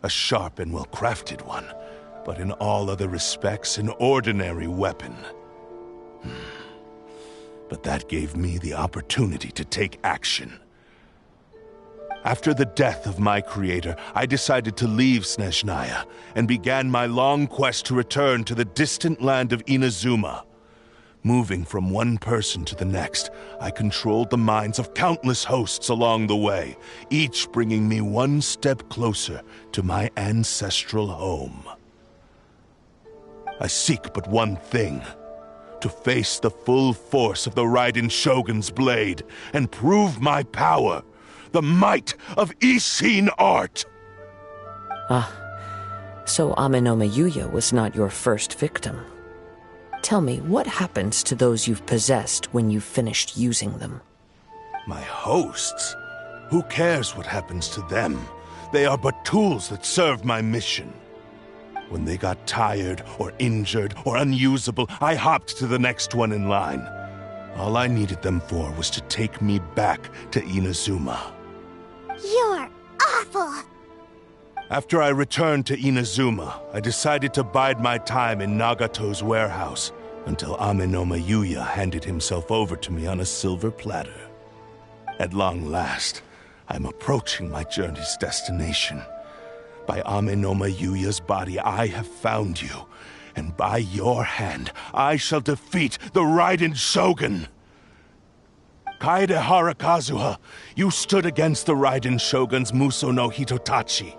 a sharp and well-crafted one, but in all other respects an ordinary weapon. But that gave me the opportunity to take action. After the death of my creator, I decided to leave Snezhnaya and began my long quest to return to the distant land of Inazuma. Moving from one person to the next, I controlled the minds of countless hosts along the way, each bringing me one step closer to my ancestral home. I seek but one thing: to face the full force of the Raiden Shogun's blade and prove my power, the might of Isshin art. So miHoYo was not your first victim. Tell me, what happens to those you've possessed when you've finished using them? My hosts? Who cares what happens to them? They are but tools that serve my mission. When they got tired, or injured, or unusable, I hopped to the next one in line. All I needed them for was to take me back to Inazuma. You're awful! After I returned to Inazuma, I decided to bide my time in Nagato's warehouse until miHoYo handed himself over to me on a silver platter. At long last, I'm approaching my journey's destination. By miHoYo's body, I have found you, and by your hand, I shall defeat the Raiden Shogun. Kaedehara Kazuha, you stood against the Raiden Shogun's Muso no Hitotachi.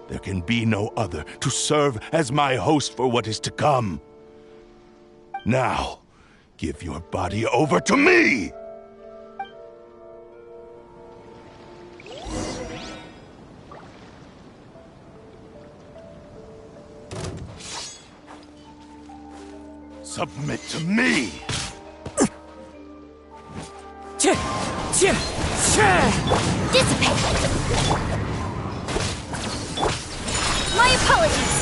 There can be no other to serve as my host for what is to come. Now, give your body over to me! Submit to me! Dissipate! My apologies!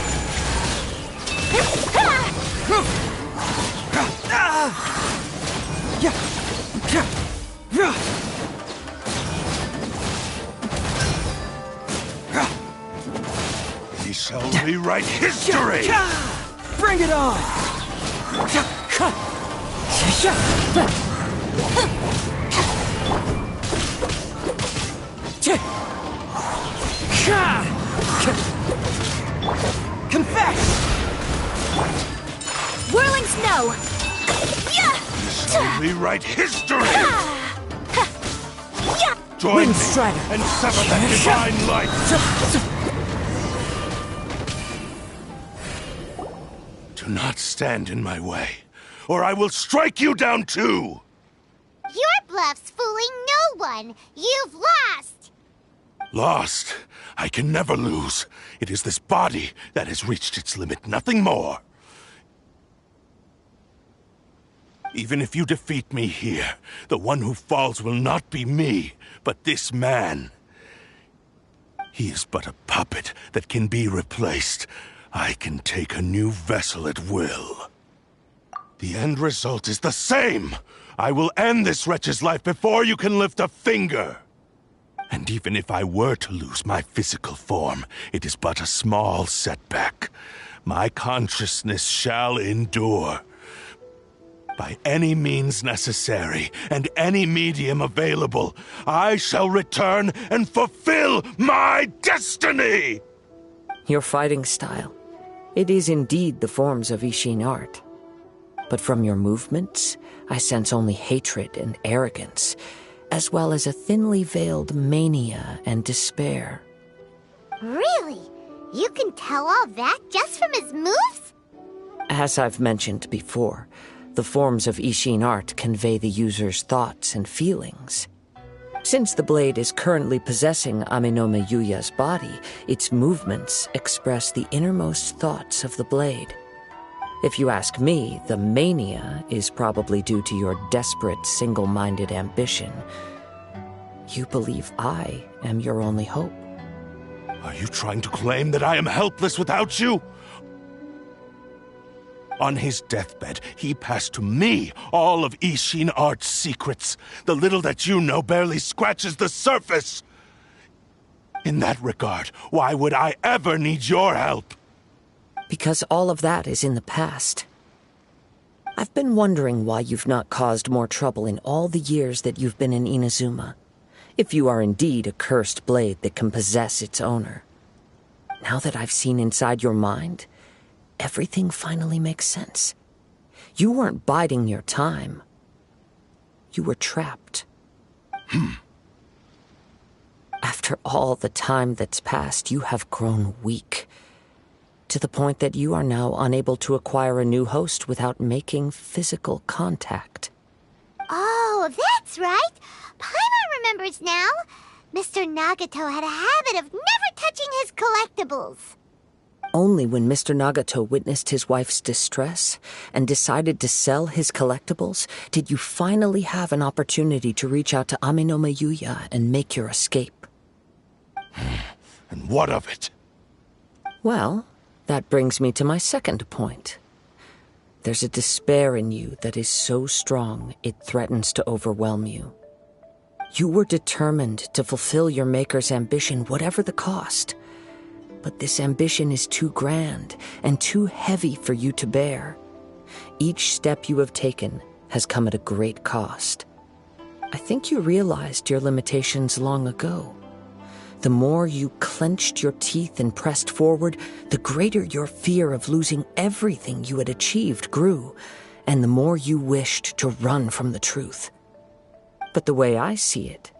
We shall rewrite history! Bring it on! Confess! Whirling snow! We shall rewrite history! Join Wind me Strider. and sever that divine light! Do not stand in my way, or I will strike you down too! Your bluff's fooling no one! You've lost! Lost? I can never lose. It is this body that has reached its limit, nothing more. Even if you defeat me here, the one who falls will not be me, but this man. He is but a puppet that can be replaced. I can take a new vessel at will. The end result is the same. I will end this wretch's life before you can lift a finger. And even if I were to lose my physical form, it is but a small setback. My consciousness shall endure. By any means necessary, and any medium available, I shall return and fulfill my destiny! Your fighting style. It is indeed the forms of Isshin art. But from your movements, I sense only hatred and arrogance, as well as a thinly veiled mania and despair. Really? You can tell all that just from his moves? As I've mentioned before, the forms of Isshin art convey the user's thoughts and feelings. Since the blade is currently possessing miHoYo's body, its movements express the innermost thoughts of the blade. If you ask me, the mania is probably due to your desperate, single-minded ambition. You believe I am your only hope. Are you trying to claim that I am helpless without you? On his deathbed, he passed to me all of Isshin art's secrets. The little that you know barely scratches the surface. In that regard, why would I ever need your help? Because all of that is in the past. I've been wondering why you've not caused more trouble in all the years that you've been in Inazuma. If you are indeed a cursed blade that can possess its owner. Now that I've seen inside your mind, everything finally makes sense. You weren't biding your time. You were trapped. After all the time that's passed, you have grown weak. To the point that you are now unable to acquire a new host without making physical contact. Oh, that's right. Paimon remembers now. Mr. Nagato had a habit of never touching his collectibles. Only when Mr. Nagato witnessed his wife's distress and decided to sell his collectibles did you finally have an opportunity to reach out to Ame Yuya and make your escape. And what of it? Well, that brings me to my second point. There's a despair in you that is so strong it threatens to overwhelm you. You were determined to fulfill your maker's ambition, whatever the cost. But this ambition is too grand and too heavy for you to bear. Each step you have taken has come at a great cost. I think you realized your limitations long ago. The more you clenched your teeth and pressed forward, the greater your fear of losing everything you had achieved grew, and the more you wished to run from the truth. But the way I see it,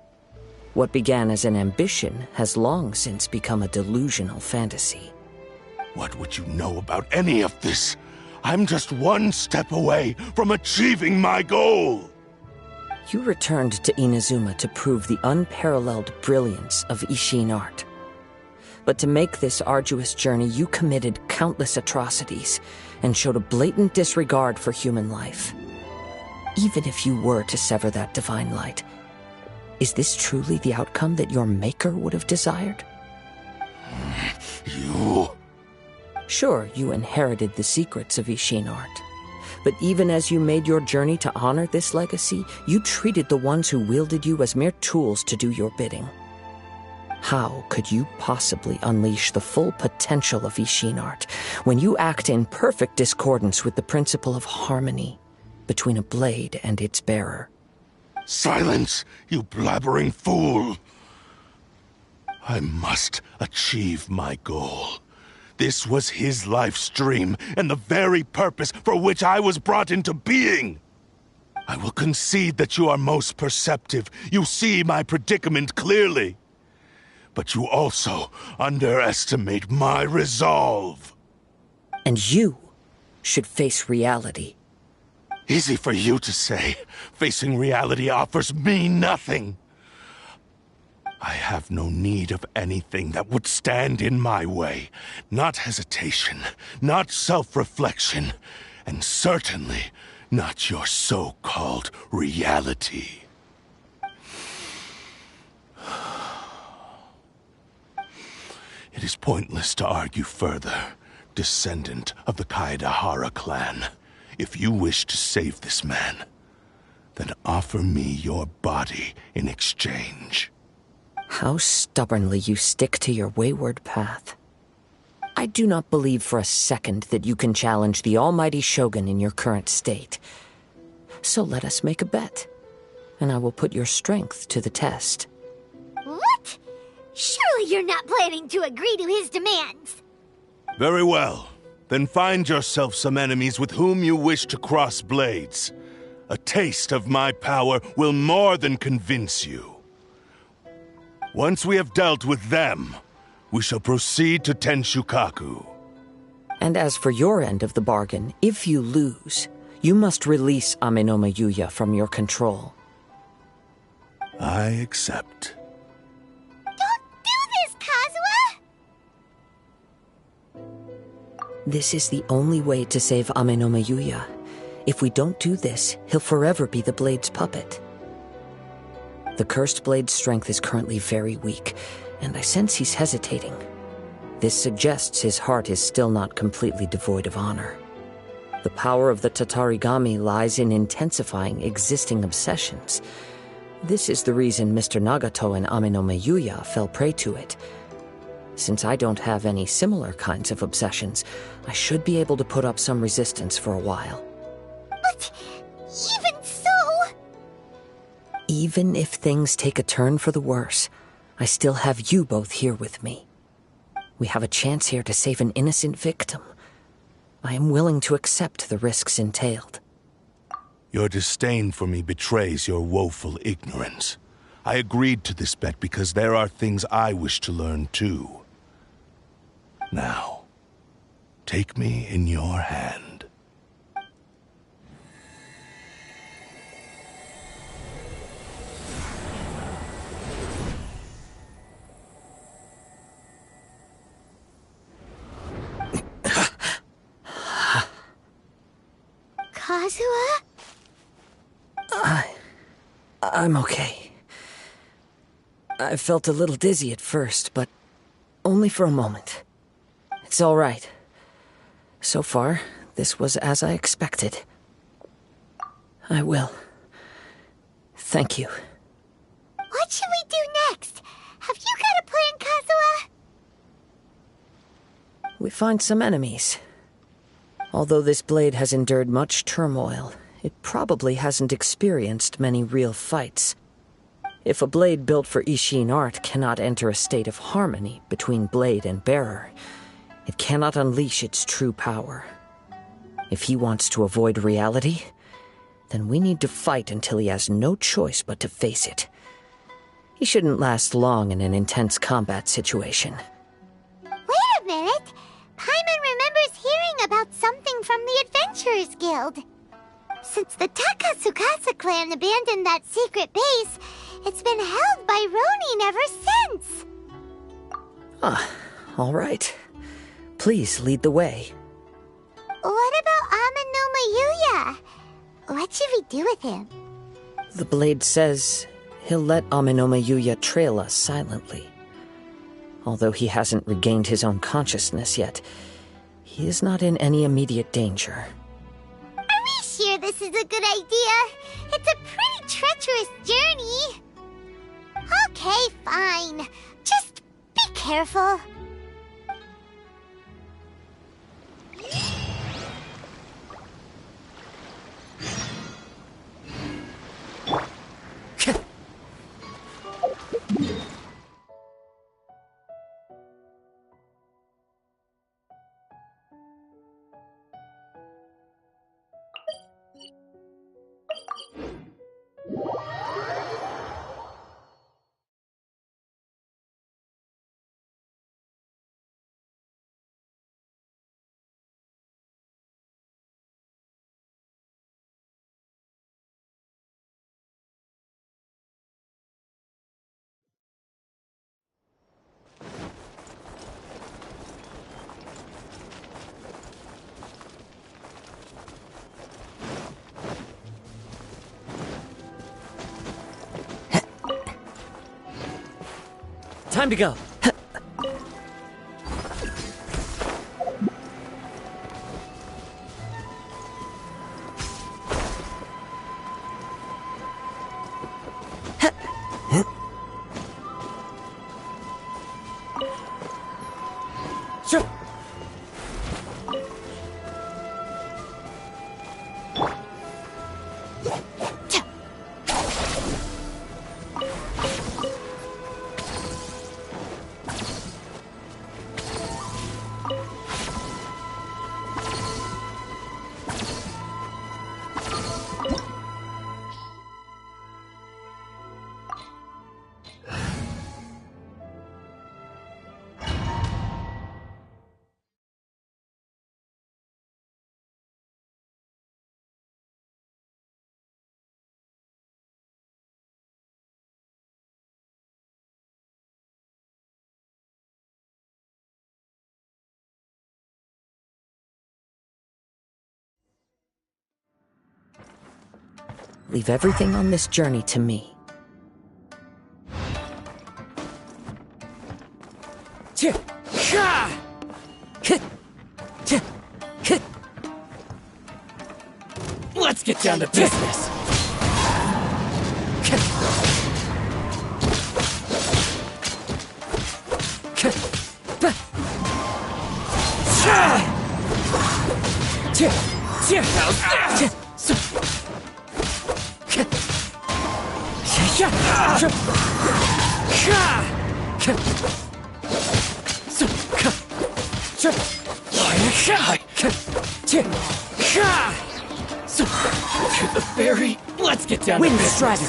what began as an ambition has long since become a delusional fantasy. What would you know about any of this? I'm just one step away from achieving my goal! You returned to Inazuma to prove the unparalleled brilliance of Isshin art. But to make this arduous journey, you committed countless atrocities and showed a blatant disregard for human life. Even if you were to sever that divine light, is this truly the outcome that your maker would have desired? You... Sure, you inherited the secrets of Isshin art. But even as you made your journey to honor this legacy, you treated the ones who wielded you as mere tools to do your bidding. How could you possibly unleash the full potential of Isshin art when you act in perfect discordance with the principle of harmony between a blade and its bearer? Silence, you blabbering fool! I must achieve my goal. This was his life's dream, and the very purpose for which I was brought into being. I will concede that you are most perceptive. You see my predicament clearly. But you also underestimate my resolve. And you should face reality. Easy for you to say. Facing reality offers me nothing. I have no need of anything that would stand in my way. Not hesitation, not self-reflection, and certainly not your so-called reality. It is pointless to argue further, descendant of the Kaedahara clan. If you wish to save this man, then offer me your body in exchange. How stubbornly you stick to your wayward path. I do not believe for a second that you can challenge the almighty Shogun in your current state. So let us make a bet, and I will put your strength to the test. What? Surely you're not planning to agree to his demands. Very well. Then find yourself some enemies with whom you wish to cross blades. A taste of my power will more than convince you. Once we have dealt with them, we shall proceed to Tenshukaku. And as for your end of the bargain, if you lose, you must release Ame Yuya from your control. I accept. Don't do this, Kazuha! This is the only way to save Ame Yuya. If we don't do this, he'll forever be the Blade's puppet. The Cursed Blade's strength is currently very weak, and I sense he's hesitating. This suggests his heart is still not completely devoid of honor. The power of the Tatarigami lies in intensifying existing obsessions. This is the reason Mr. Nagato and Ame no miHoYo fell prey to it. Since I don't have any similar kinds of obsessions, I should be able to put up some resistance for a while. But even so... Even if things take a turn for the worse, I still have you both here with me. We have a chance here to save an innocent victim. I am willing to accept the risks entailed. Your disdain for me betrays your woeful ignorance. I agreed to this bet because there are things I wish to learn too. Now, take me in your hand. Kazuha? I'm okay. I felt a little dizzy at first, but only for a moment. It's all right. So far, this was as I expected. I will. Thank you. What should we do next? Have you got a plan, Kazuha? We find some enemies. Although this blade has endured much turmoil, it probably hasn't experienced many real fights. If a blade built for Isshin art cannot enter a state of harmony between blade and bearer, it cannot unleash its true power. If he wants to avoid reality, then we need to fight until he has no choice but to face it. He shouldn't last long in an intense combat situation. Wait a minute! Paimon remembers hearing about something from the Adventurers Guild. Since the Takasukasa clan abandoned that secret base, it's been held by Ronin ever since. All right. Please lead the way. What about Ame no miHoYo? What should we do with him? The blade says he'll let Ame no miHoYo trail us silently. Although he hasn't regained his own consciousness yet, he is not in any immediate danger. Are we sure this is a good idea? It's a pretty treacherous journey. Okay, fine. Just be careful. Time to go. Leave everything on this journey to me. down to business. To the ferry. Let's get down to Wind business. Strider.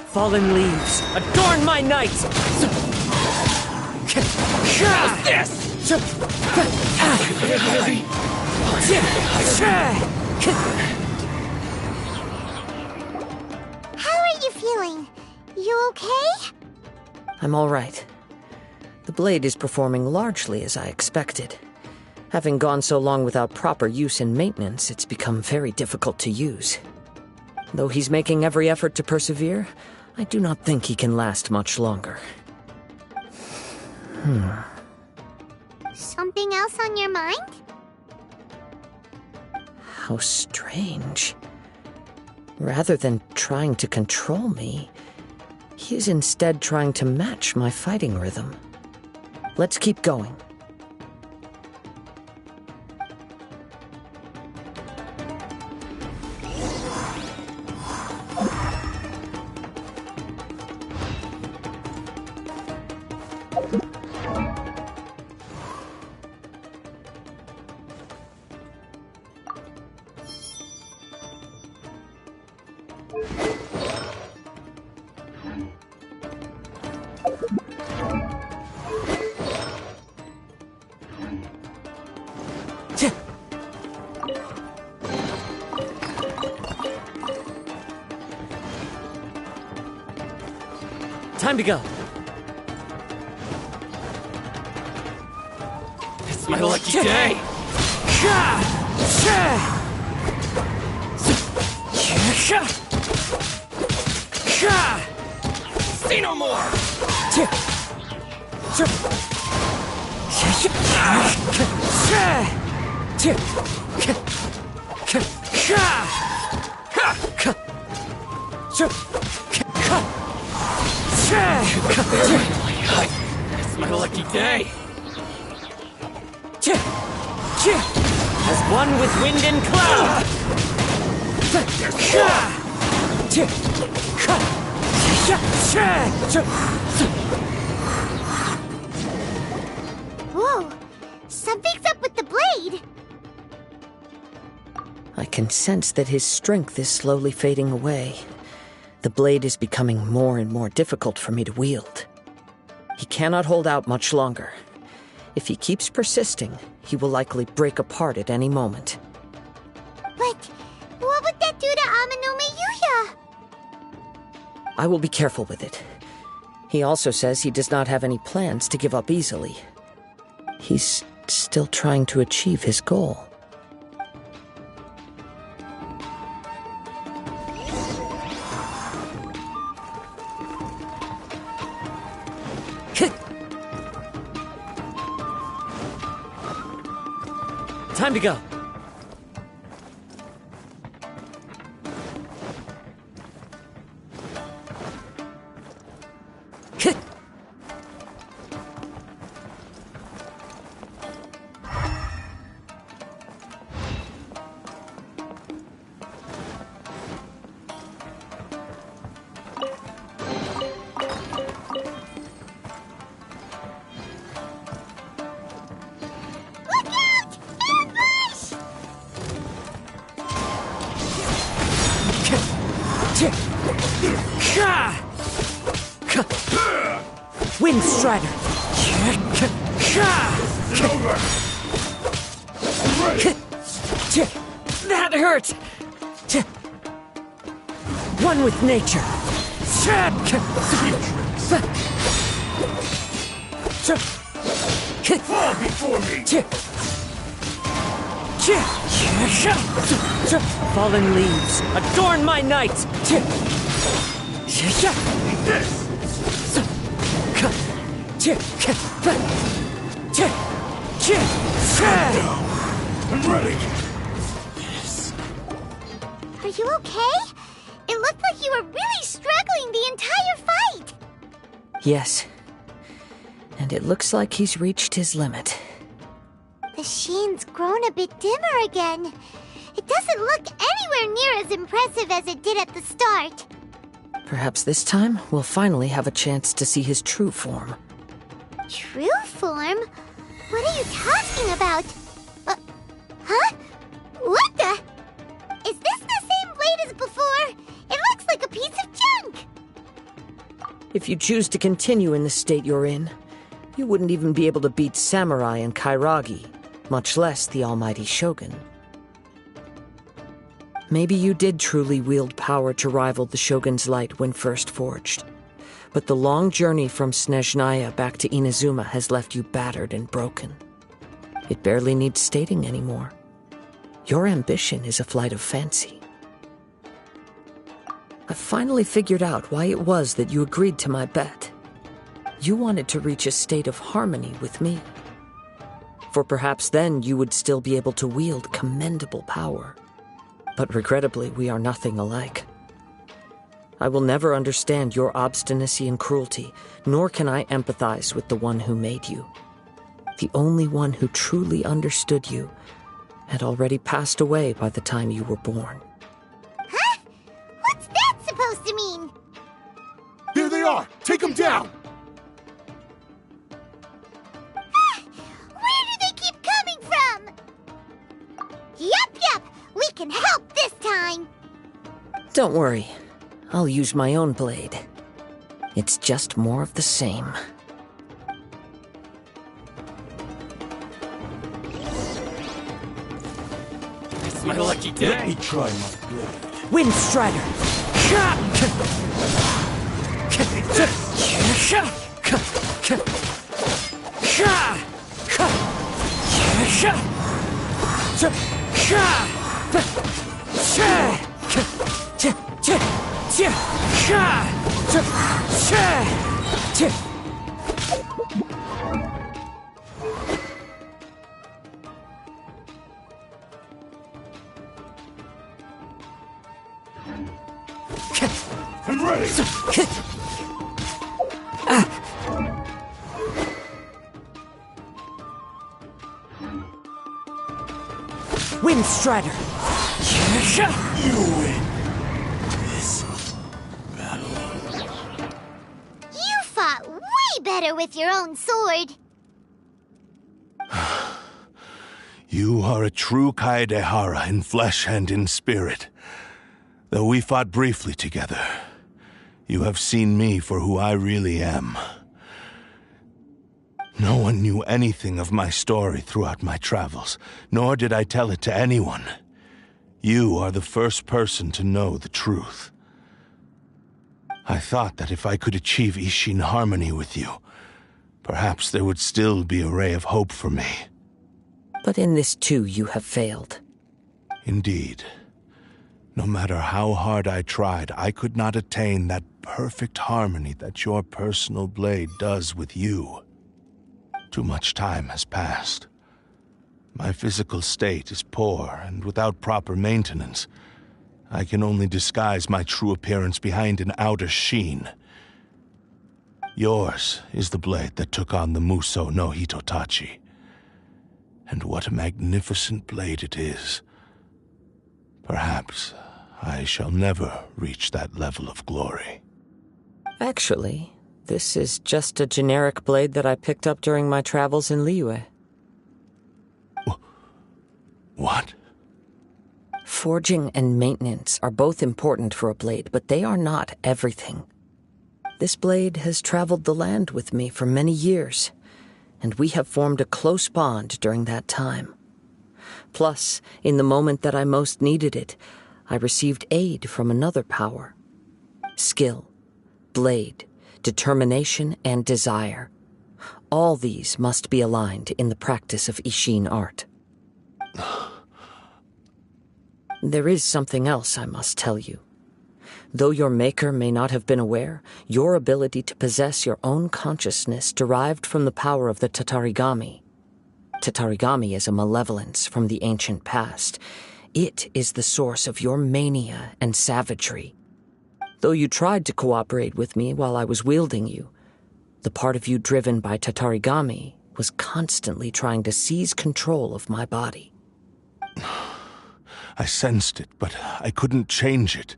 Fallen leaves, adorn my night. How's this? How are you feeling? You okay? I'm all right. The blade is performing largely as I expected. Having gone so long without proper use and maintenance, it's become very difficult to use. Though he's making every effort to persevere, I do not think he can last much longer. Something else on your mind? How strange. Rather than trying to control me, he is instead trying to match my fighting rhythm. Let's keep going. Time to go. It's my lucky day. Say no more. It's my lucky day. As one with wind and cloud. Whoa! Something's up with the blade! I can sense that his strength is slowly fading away. The blade is becoming more and more difficult for me to wield. He cannot hold out much longer. If he keeps persisting, he will likely break apart at any moment. But what would that do to Amano miHoYo? I will be careful with it. He also says he does not have any plans to give up easily. He's still trying to achieve his goal. Time to go. Wind Strider. That hurt. One with nature. Fall before me. Fallen leaves, adorn my night. This. I'm ready. Are you okay? It looked like you were really struggling the entire fight! Yes. And it looks like he's reached his limit. The sheen's grown a bit dimmer again. It doesn't look anywhere near as impressive as it did at the start. Perhaps this time we'll finally have a chance to see his true form. True form? What are you talking about? Huh? What the? Is this the same blade as before? It looks like a piece of junk! If you choose to continue in the state you're in, you wouldn't even be able to beat Samurai and Kairagi, much less the almighty Shogun. Maybe you did truly wield power to rival the Shogun's light when first forged. But the long journey from Snezhnaya back to Inazuma has left you battered and broken. It barely needs stating anymore. Your ambition is a flight of fancy. I've finally figured out why it was that you agreed to my bet. You wanted to reach a state of harmony with me. For perhaps then you would still be able to wield commendable power. But regrettably, we are nothing alike. I will never understand your obstinacy and cruelty, nor can I empathize with the one who made you. The only one who truly understood you had already passed away by the time you were born. Huh? What's that supposed to mean? There they are! Take them down! Where do they keep coming from? Yup, we can help this time! Don't worry, I'll use my own blade. It's just more of the same. It's my lucky day. Let me try my blade. Wind Strider! I'm ready! Wind Strider! You win this battle. You fought way better with your own sword. You are a true Kaedehara in flesh and in spirit. Though we fought briefly together, you have seen me for who I really am. No one knew anything of my story throughout my travels, nor did I tell it to anyone. You are the first person to know the truth. I thought that if I could achieve Isshin harmony with you, perhaps there would still be a ray of hope for me. But in this too you have failed. Indeed. No matter how hard I tried, I could not attain that perfect harmony that your personal blade does with you. Too much time has passed. My physical state is poor, and without proper maintenance, I can only disguise my true appearance behind an outer sheen. Yours is the blade that took on the Muso no Hitotachi. And what a magnificent blade it is. Perhaps I shall never reach that level of glory. Actually, this is just a generic blade that I picked up during my travels in Liyue. What? Forging and maintenance are both important for a blade, but they are not everything. This blade has traveled the land with me for many years, and we have formed a close bond during that time. Plus, in the moment that I most needed it, I received aid from another power. Skill, blade, determination, and desire. All these must be aligned in the practice of Isshin art. There is something else I must tell you. Though your maker may not have been aware, your ability to possess your own consciousness derived from the power of the Tatarigami. Tatarigami is a malevolence from the ancient past. It is the source of your mania and savagery. Though you tried to cooperate with me while I was wielding you, the part of you driven by Tatarigami was constantly trying to seize control of my body. I sensed it, but I couldn't change it.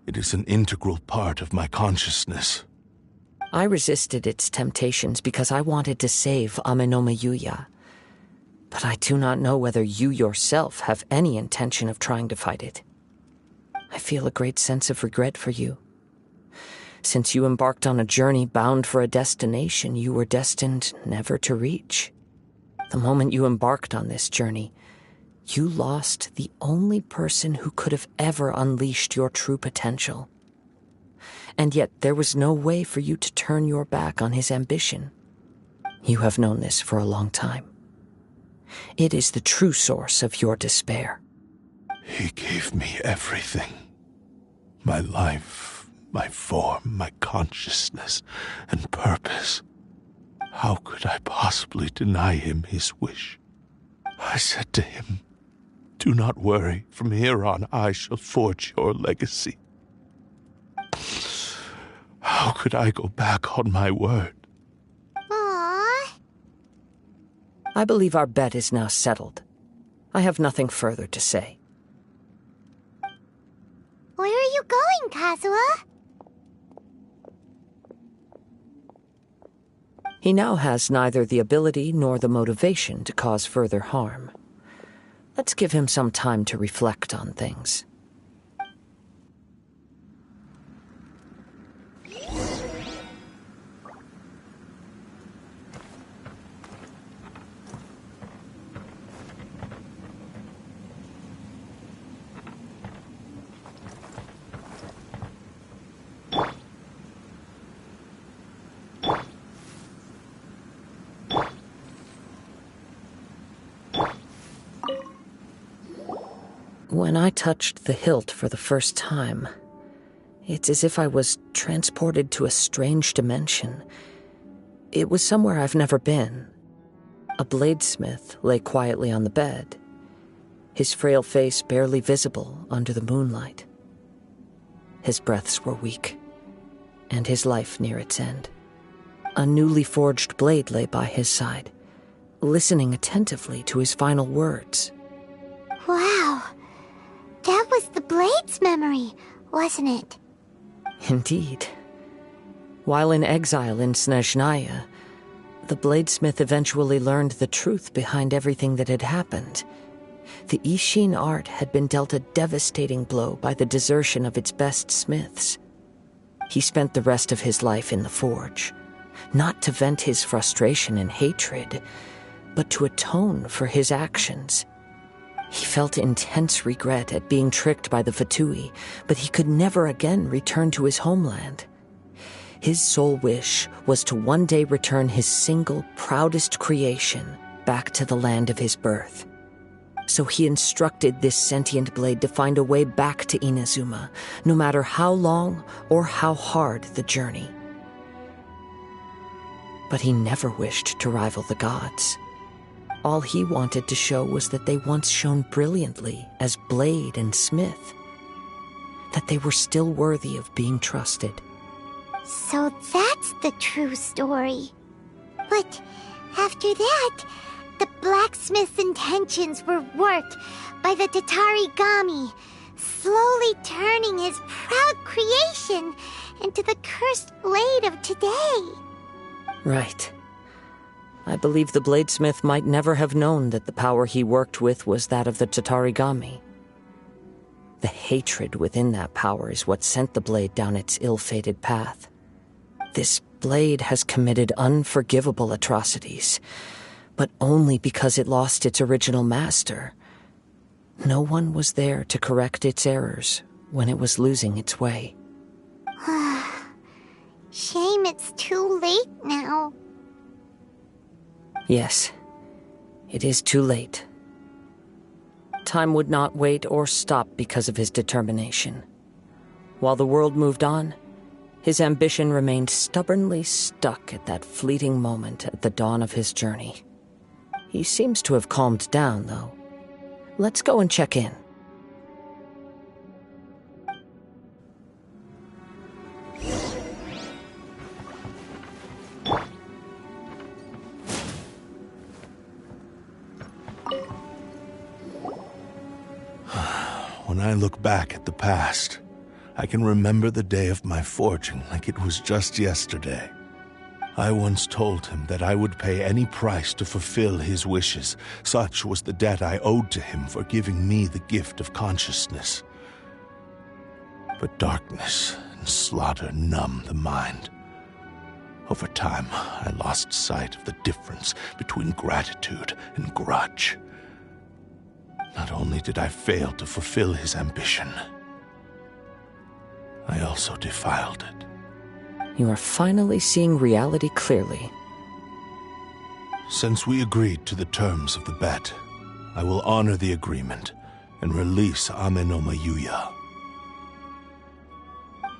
It is an integral part of my consciousness. I resisted its temptations because I wanted to save Amenoma Yuya. But I do not know whether you yourself have any intention of trying to fight it. I feel a great sense of regret for you. Since you embarked on a journey bound for a destination you were destined never to reach. The moment you embarked on this journey, you lost the only person who could have ever unleashed your true potential. And yet there was no way for you to turn your back on his ambition. You have known this for a long time. It is the true source of your despair. He gave me everything. My life, my form, my consciousness, and purpose. How could I possibly deny him his wish? I said to him, "Do not worry, from here on I shall forge your legacy." How could I go back on my word? Aww. I believe our bet is now settled. I have nothing further to say. Where are you going, Kazuha? He now has neither the ability nor the motivation to cause further harm. Let's give him some time to reflect on things. When I touched the hilt for the first time, it's as if I was transported to a strange dimension. It was somewhere I've never been. A bladesmith lay quietly on the bed, his frail face barely visible under the moonlight. His breaths were weak, and his life near its end. A newly forged blade lay by his side, listening attentively to his final words. Wow. That was the Blade's memory, wasn't it? Indeed. While in exile in Snezhnaya, the bladesmith eventually learned the truth behind everything that had happened. The Isshin art had been dealt a devastating blow by the desertion of its best smiths. He spent the rest of his life in the forge, not to vent his frustration and hatred, but to atone for his actions. He felt intense regret at being tricked by the Fatui, but he could never again return to his homeland. His sole wish was to one day return his single, proudest creation back to the land of his birth. So he instructed this sentient blade to find a way back to Inazuma, no matter how long or how hard the journey. But he never wished to rival the gods. All he wanted to show was that they once shone brilliantly as blade and smith, that they were still worthy of being trusted. So that's the true story. But after that, the blacksmith's intentions were worked by the Tatarigami, slowly turning his proud creation into the cursed blade of today. Right. I believe the bladesmith might never have known that the power he worked with was that of the Tatarigami. The hatred within that power is what sent the blade down its ill-fated path. This blade has committed unforgivable atrocities, but only because it lost its original master. No one was there to correct its errors when it was losing its way. Shame it's too late now. Yes, it is too late. Time would not wait or stop because of his determination. While the world moved on, his ambition remained stubbornly stuck at that fleeting moment at the dawn of his journey. He seems to have calmed down, though. Let's go and check in. When I look back at the past, I can remember the day of my forging like it was just yesterday. I once told him that I would pay any price to fulfill his wishes. Such was the debt I owed to him for giving me the gift of consciousness. But darkness and slaughter numb the mind. Over time, I lost sight of the difference between gratitude and grudge. Not only did I fail to fulfill his ambition, I also defiled it. You are finally seeing reality clearly. Since we agreed to the terms of the bet, I will honor the agreement and release Ame no miHoYo.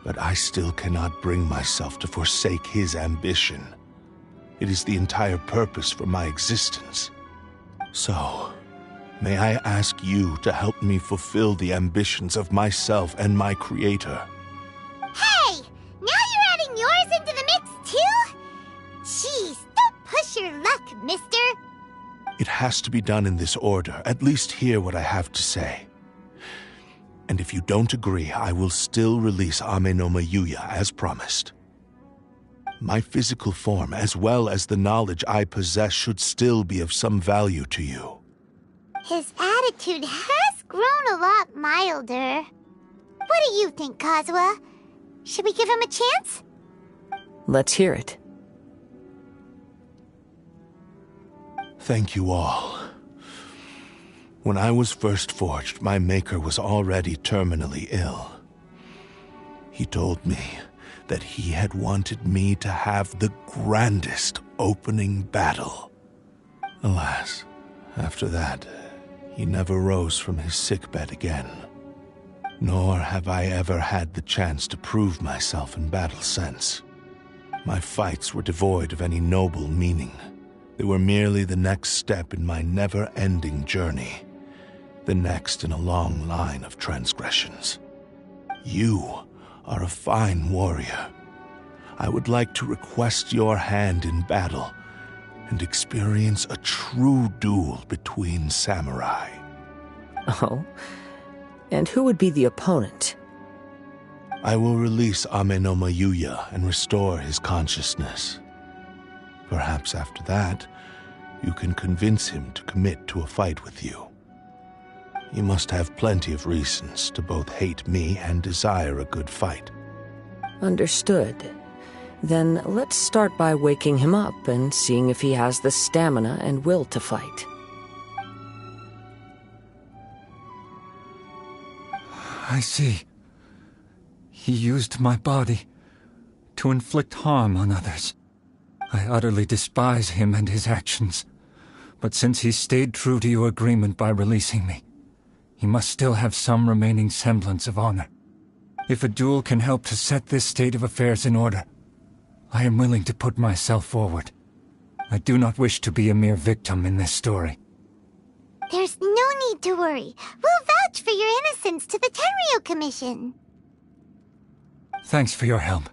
But I still cannot bring myself to forsake his ambition. It is the entire purpose for my existence. So, may I ask you to help me fulfill the ambitions of myself and my creator? Hey! Now you're adding yours into the mix, too? Jeez, don't push your luck, mister. It has to be done in this order. At least hear what I have to say. And if you don't agree, I will still release Ame no miHoYo as promised. My physical form, as well as the knowledge I possess, should still be of some value to you. His attitude has grown a lot milder. What do you think, Kazuha? Should we give him a chance? Let's hear it. Thank you all. When I was first forged, my maker was already terminally ill. He told me that he had wanted me to have the grandest opening battle. Alas, after that, he never rose from his sickbed again. Nor have I ever had the chance to prove myself in battle since. My fights were devoid of any noble meaning. They were merely the next step in my never-ending journey. The next in a long line of transgressions. You are a fine warrior. I would like to request your hand in battle and experience a true duel between samurai. Oh? And who would be the opponent? I will release Ame no miHoYo and restore his consciousness. Perhaps after that, you can convince him to commit to a fight with you. He must have plenty of reasons to both hate me and desire a good fight. Understood. Then let's start by waking him up and seeing if he has the stamina and will to fight. I see. He used my body to inflict harm on others. I utterly despise him and his actions. But since he stayed true to your agreement by releasing me, he must still have some remaining semblance of honor. If a duel can help to set this state of affairs in order, I am willing to put myself forward. I do not wish to be a mere victim in this story. There's no need to worry. We'll vouch for your innocence to the Tenryo Commission. Thanks for your help.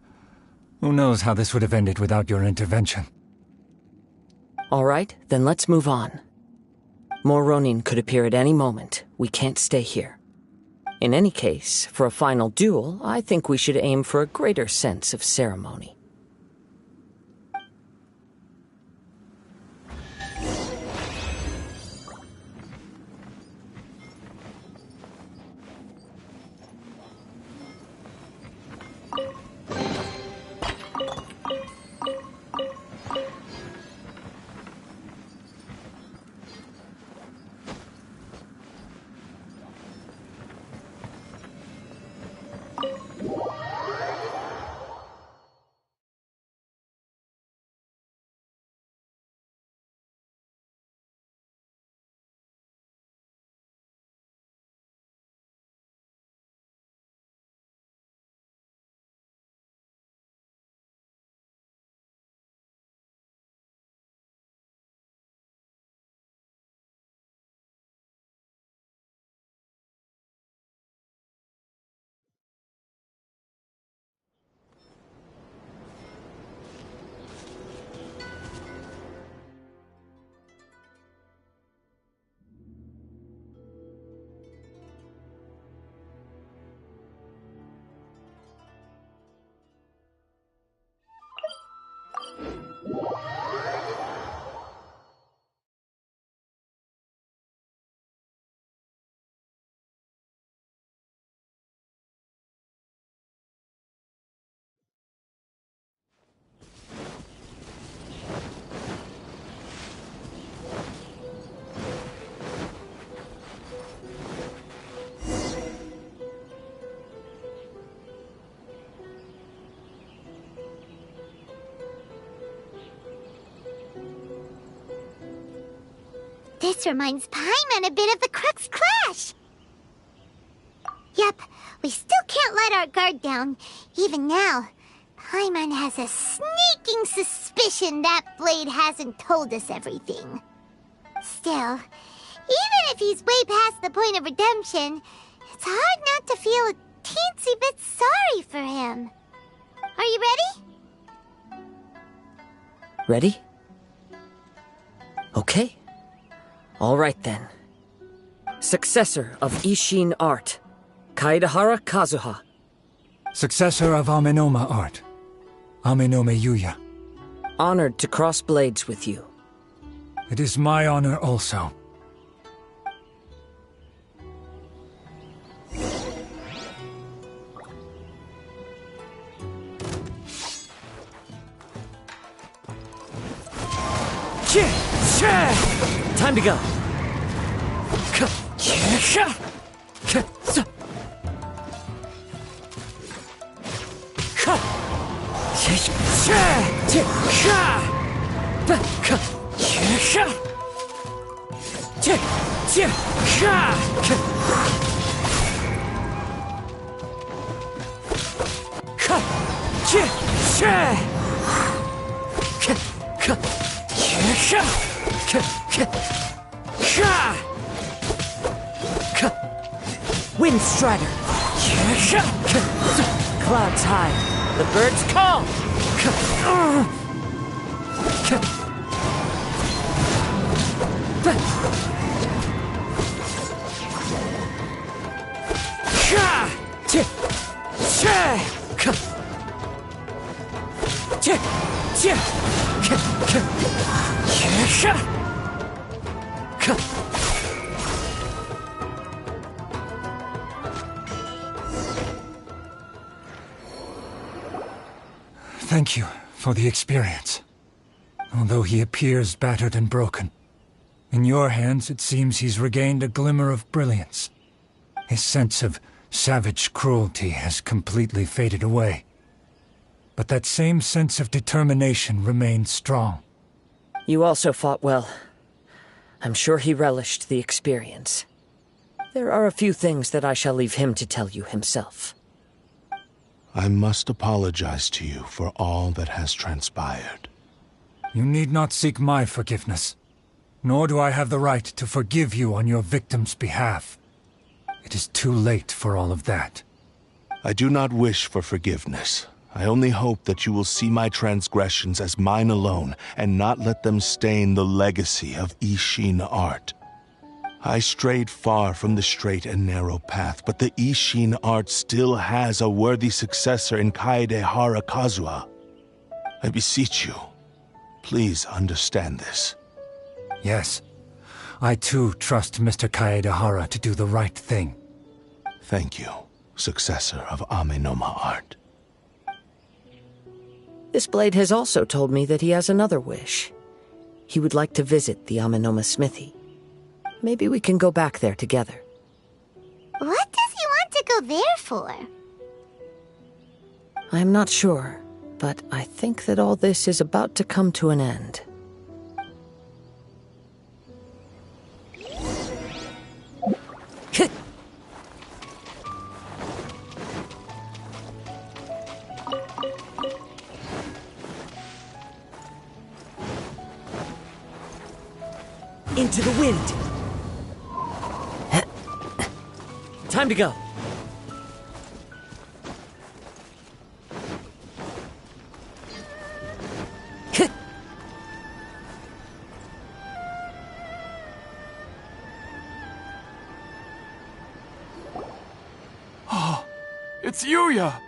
Who knows how this would have ended without your intervention? All right, then let's move on. More Ronin could appear at any moment. We can't stay here. In any case, for a final duel, I think we should aim for a greater sense of ceremony. This reminds Paimon a bit of the Crux Clash. Yep, we still can't let our guard down. Even now, Paimon has a sneaking suspicion that Blade hasn't told us everything. Still, even if he's way past the point of redemption, it's hard not to feel a teensy bit sorry for him. Are you ready? Ready? Okay. All right then. Successor of Isshin art, Kaedahara Kazuha. Successor of Amenoma art, Amenome Yuya. Honored to cross blades with you. It is my honor also. Time to go. Wind Strider. Clouds high. The birds call. Thank you for the experience. Although he appears battered and broken, in your hands it seems he's regained a glimmer of brilliance. His sense of savage cruelty has completely faded away. But that same sense of determination remains strong. You also fought well. I'm sure he relished the experience. There are a few things that I shall leave him to tell you himself. I must apologize to you for all that has transpired. You need not seek my forgiveness, nor do I have the right to forgive you on your victim's behalf. It is too late for all of that. I do not wish for forgiveness. I only hope that you will see my transgressions as mine alone, and not let them stain the legacy of Isshin art. I strayed far from the straight and narrow path, but the Isshin art still has a worthy successor in Kaedahara Kazuha. I beseech you, please understand this. Yes, I too trust Mr. Kaedahara to do the right thing. Thank you, successor of Amenoma art. This blade has also told me that he has another wish. He would like to visit the Amenoma smithy. Maybe we can go back there together. What does he want to go there for? I'm not sure, but I think that all this is about to come to an end. Into the wind! Time to go! Oh, it's Yuya!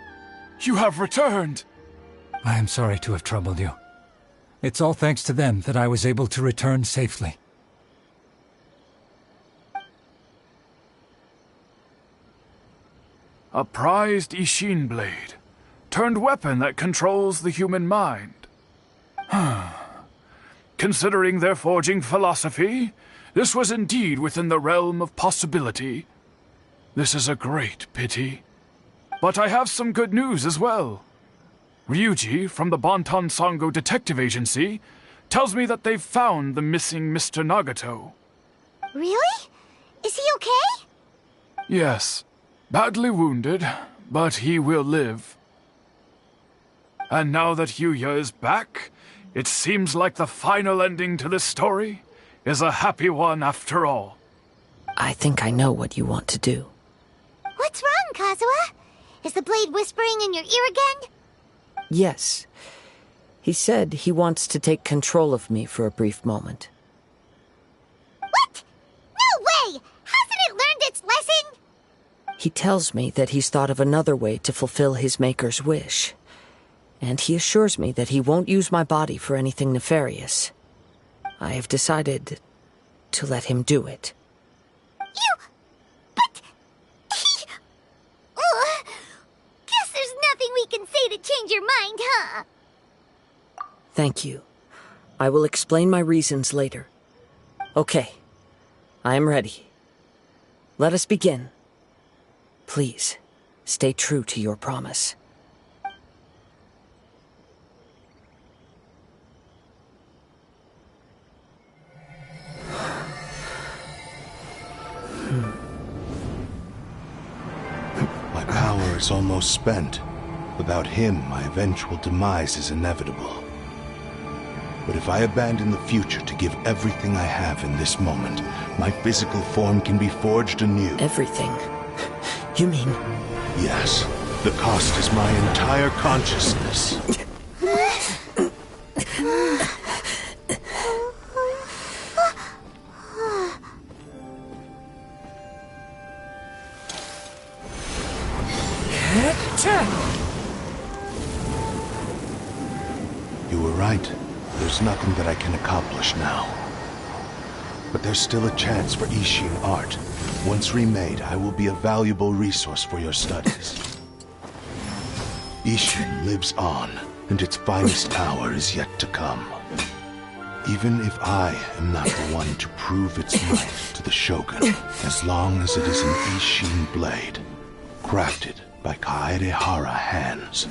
You have returned! I am sorry to have troubled you. It's all thanks to them that I was able to return safely. A prized Isshin blade, turned weapon that controls the human mind. Considering their forging philosophy, this was indeed within the realm of possibility. This is a great pity. But I have some good news as well. Ryuji, from the Bonton Sango Detective Agency, tells me that they've found the missing Mr. Nagato. Really? Is he okay? Yes. Badly wounded, but he will live. And now that Yuya is back, it seems like the final ending to this story is a happy one after all. I think I know what you want to do. What's wrong, Kazuha? Is the blade whispering in your ear again? Yes. He said he wants to take control of me for a brief moment. What? No way! Hasn't it learned its lesson? He tells me that he's thought of another way to fulfill his maker's wish. And he assures me that he won't use my body for anything nefarious. I have decided to let him do it. But... Guess there's nothing we can say to change your mind, huh? Thank you. I will explain my reasons later. Okay. I am ready. Let us begin. Please, stay true to your promise. My power is almost spent. Without him, my eventual demise is inevitable. But if I abandon the future to give everything I have in this moment, my physical form can be forged anew. Everything? You mean... Yes. The cost is my entire consciousness. You were right. There's nothing that I can accomplish now. But there's still a chance for Isshin art. Once remade, I will be a valuable resource for your studies. Isshin lives on, and its finest hour is yet to come. Even if I am not the one to prove its might to the Shogun, as long as it is an Isshin blade, crafted by Kaedehara hands,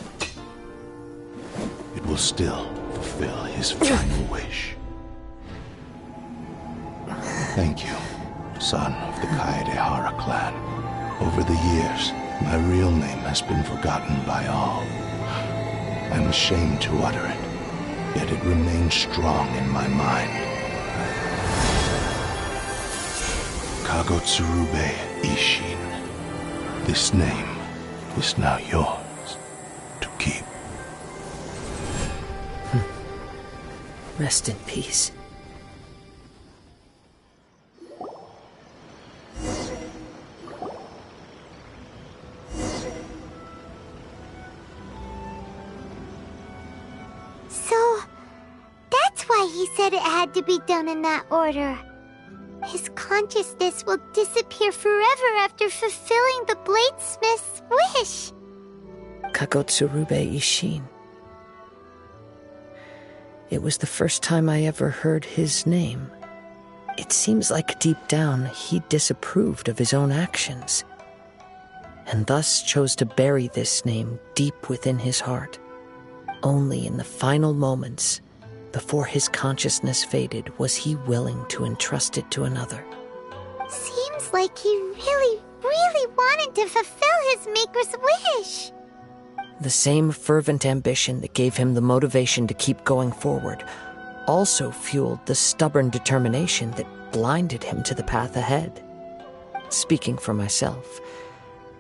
it will still fulfill his final wish. Thank you, son of the Kaedehara clan. Over the years, my real name has been forgotten by all. I'm ashamed to utter it, yet it remains strong in my mind. Kagotsurube Isshin. This name is now yours to keep. Rest in peace. So, that's why he said it had to be done in that order. His consciousness will disappear forever after fulfilling the bladesmith's wish. Kagotsurube Isshin. It was the first time I ever heard his name. It seems like deep down he disapproved of his own actions, and thus chose to bury this name deep within his heart. Only in the final moments, before his consciousness faded, was he willing to entrust it to another. Seems like he really, really wanted to fulfill his maker's wish. The same fervent ambition that gave him the motivation to keep going forward also fueled the stubborn determination that blinded him to the path ahead. Speaking for myself,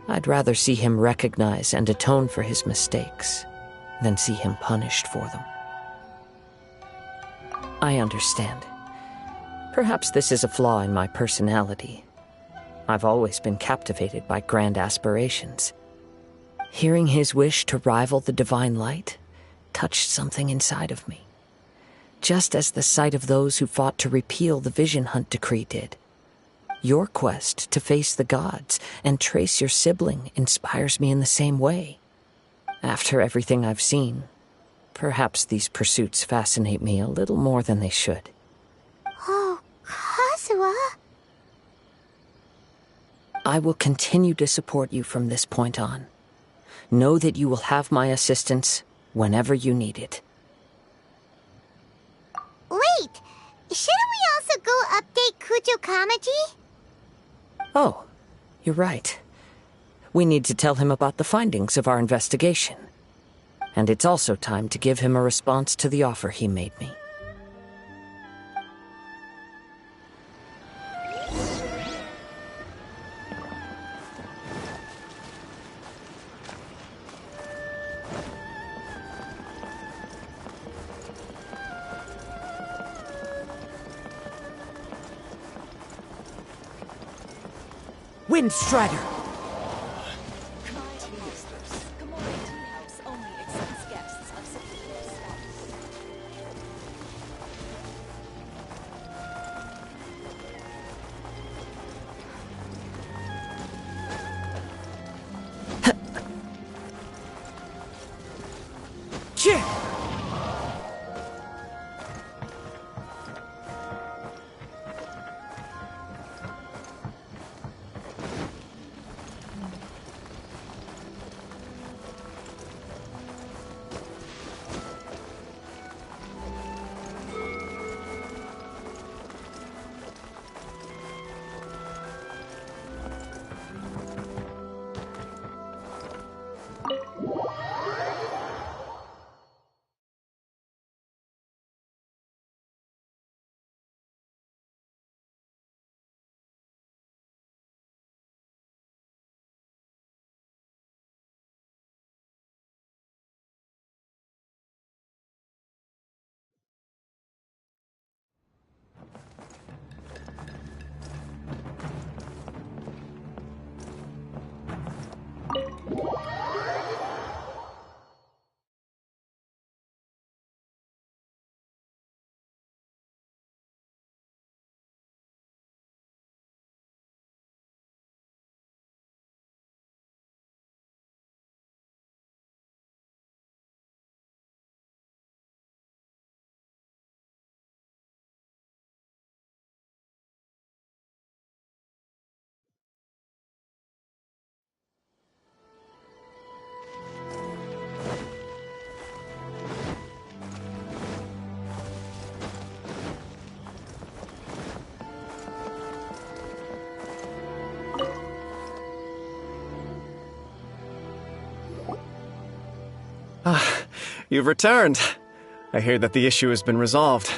I'd rather see him recognize and atone for his mistakes than see him punished for them. I understand. Perhaps this is a flaw in my personality. I've always been captivated by grand aspirations. Hearing his wish to rival the divine light touched something inside of me, just as the sight of those who fought to repeal the Vision Hunt decree did. Your quest to face the gods and trace your sibling inspires me in the same way. After everything I've seen, perhaps these pursuits fascinate me a little more than they should. Oh, Kazuha. I will continue to support you from this point on. Know that you will have my assistance whenever you need it. Wait! Shouldn't we also go update Heizou Kamaji? Oh, you're right. We need to tell him about the findings of our investigation. And it's also time to give him a response to the offer he made me. Windstrider! You've returned. I hear that the issue has been resolved.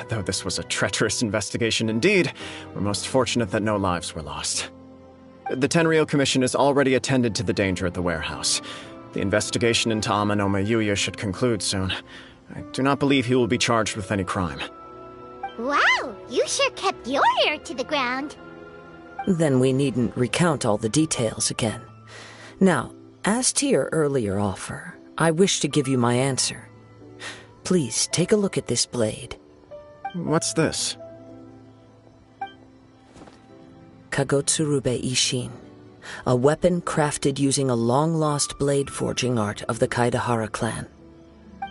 Though this was a treacherous investigation indeed, we're most fortunate that no lives were lost. The Tenryou Commission has already attended to the danger at the warehouse. The investigation into Ama no miHoYo should conclude soon. I do not believe he will be charged with any crime. Wow, you sure kept your ear to the ground. Then we needn't recount all the details again. Now, as to your earlier offer, I wish to give you my answer. Please, take a look at this blade. What's this? Kagotsurube Isshin, a weapon crafted using a long-lost blade forging art of the Kaidahara clan.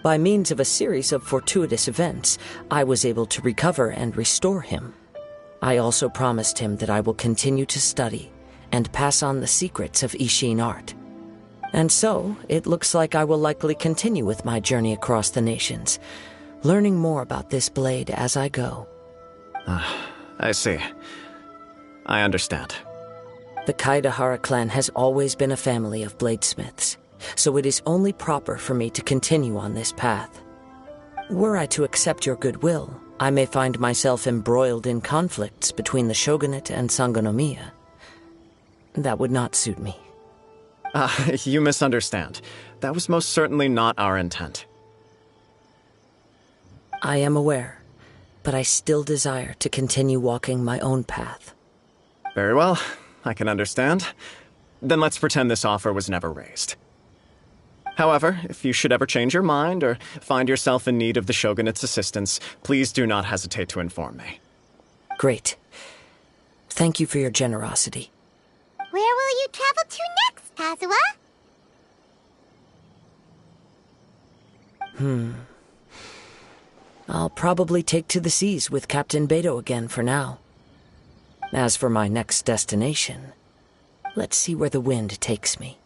By means of a series of fortuitous events, I was able to recover and restore him. I also promised him that I will continue to study and pass on the secrets of Isshin art. And so, it looks like I will likely continue with my journey across the nations, learning more about this blade as I go. I see. I understand. The Kaidahara clan has always been a family of bladesmiths, so it is only proper for me to continue on this path. Were I to accept your goodwill, I may find myself embroiled in conflicts between the shogunate and Sangonomiya. That would not suit me. You misunderstand. That was most certainly not our intent. I am aware, but I still desire to continue walking my own path. Very well, I can understand. Then let's pretend this offer was never raised. However, if you should ever change your mind or find yourself in need of the Shogunate's assistance, please do not hesitate to inform me. Great. Thank you for your generosity. Where will you travel to next, Kazuha? I'll probably take to the seas with Captain Beto again for now. As for my next destination, let's see where the wind takes me.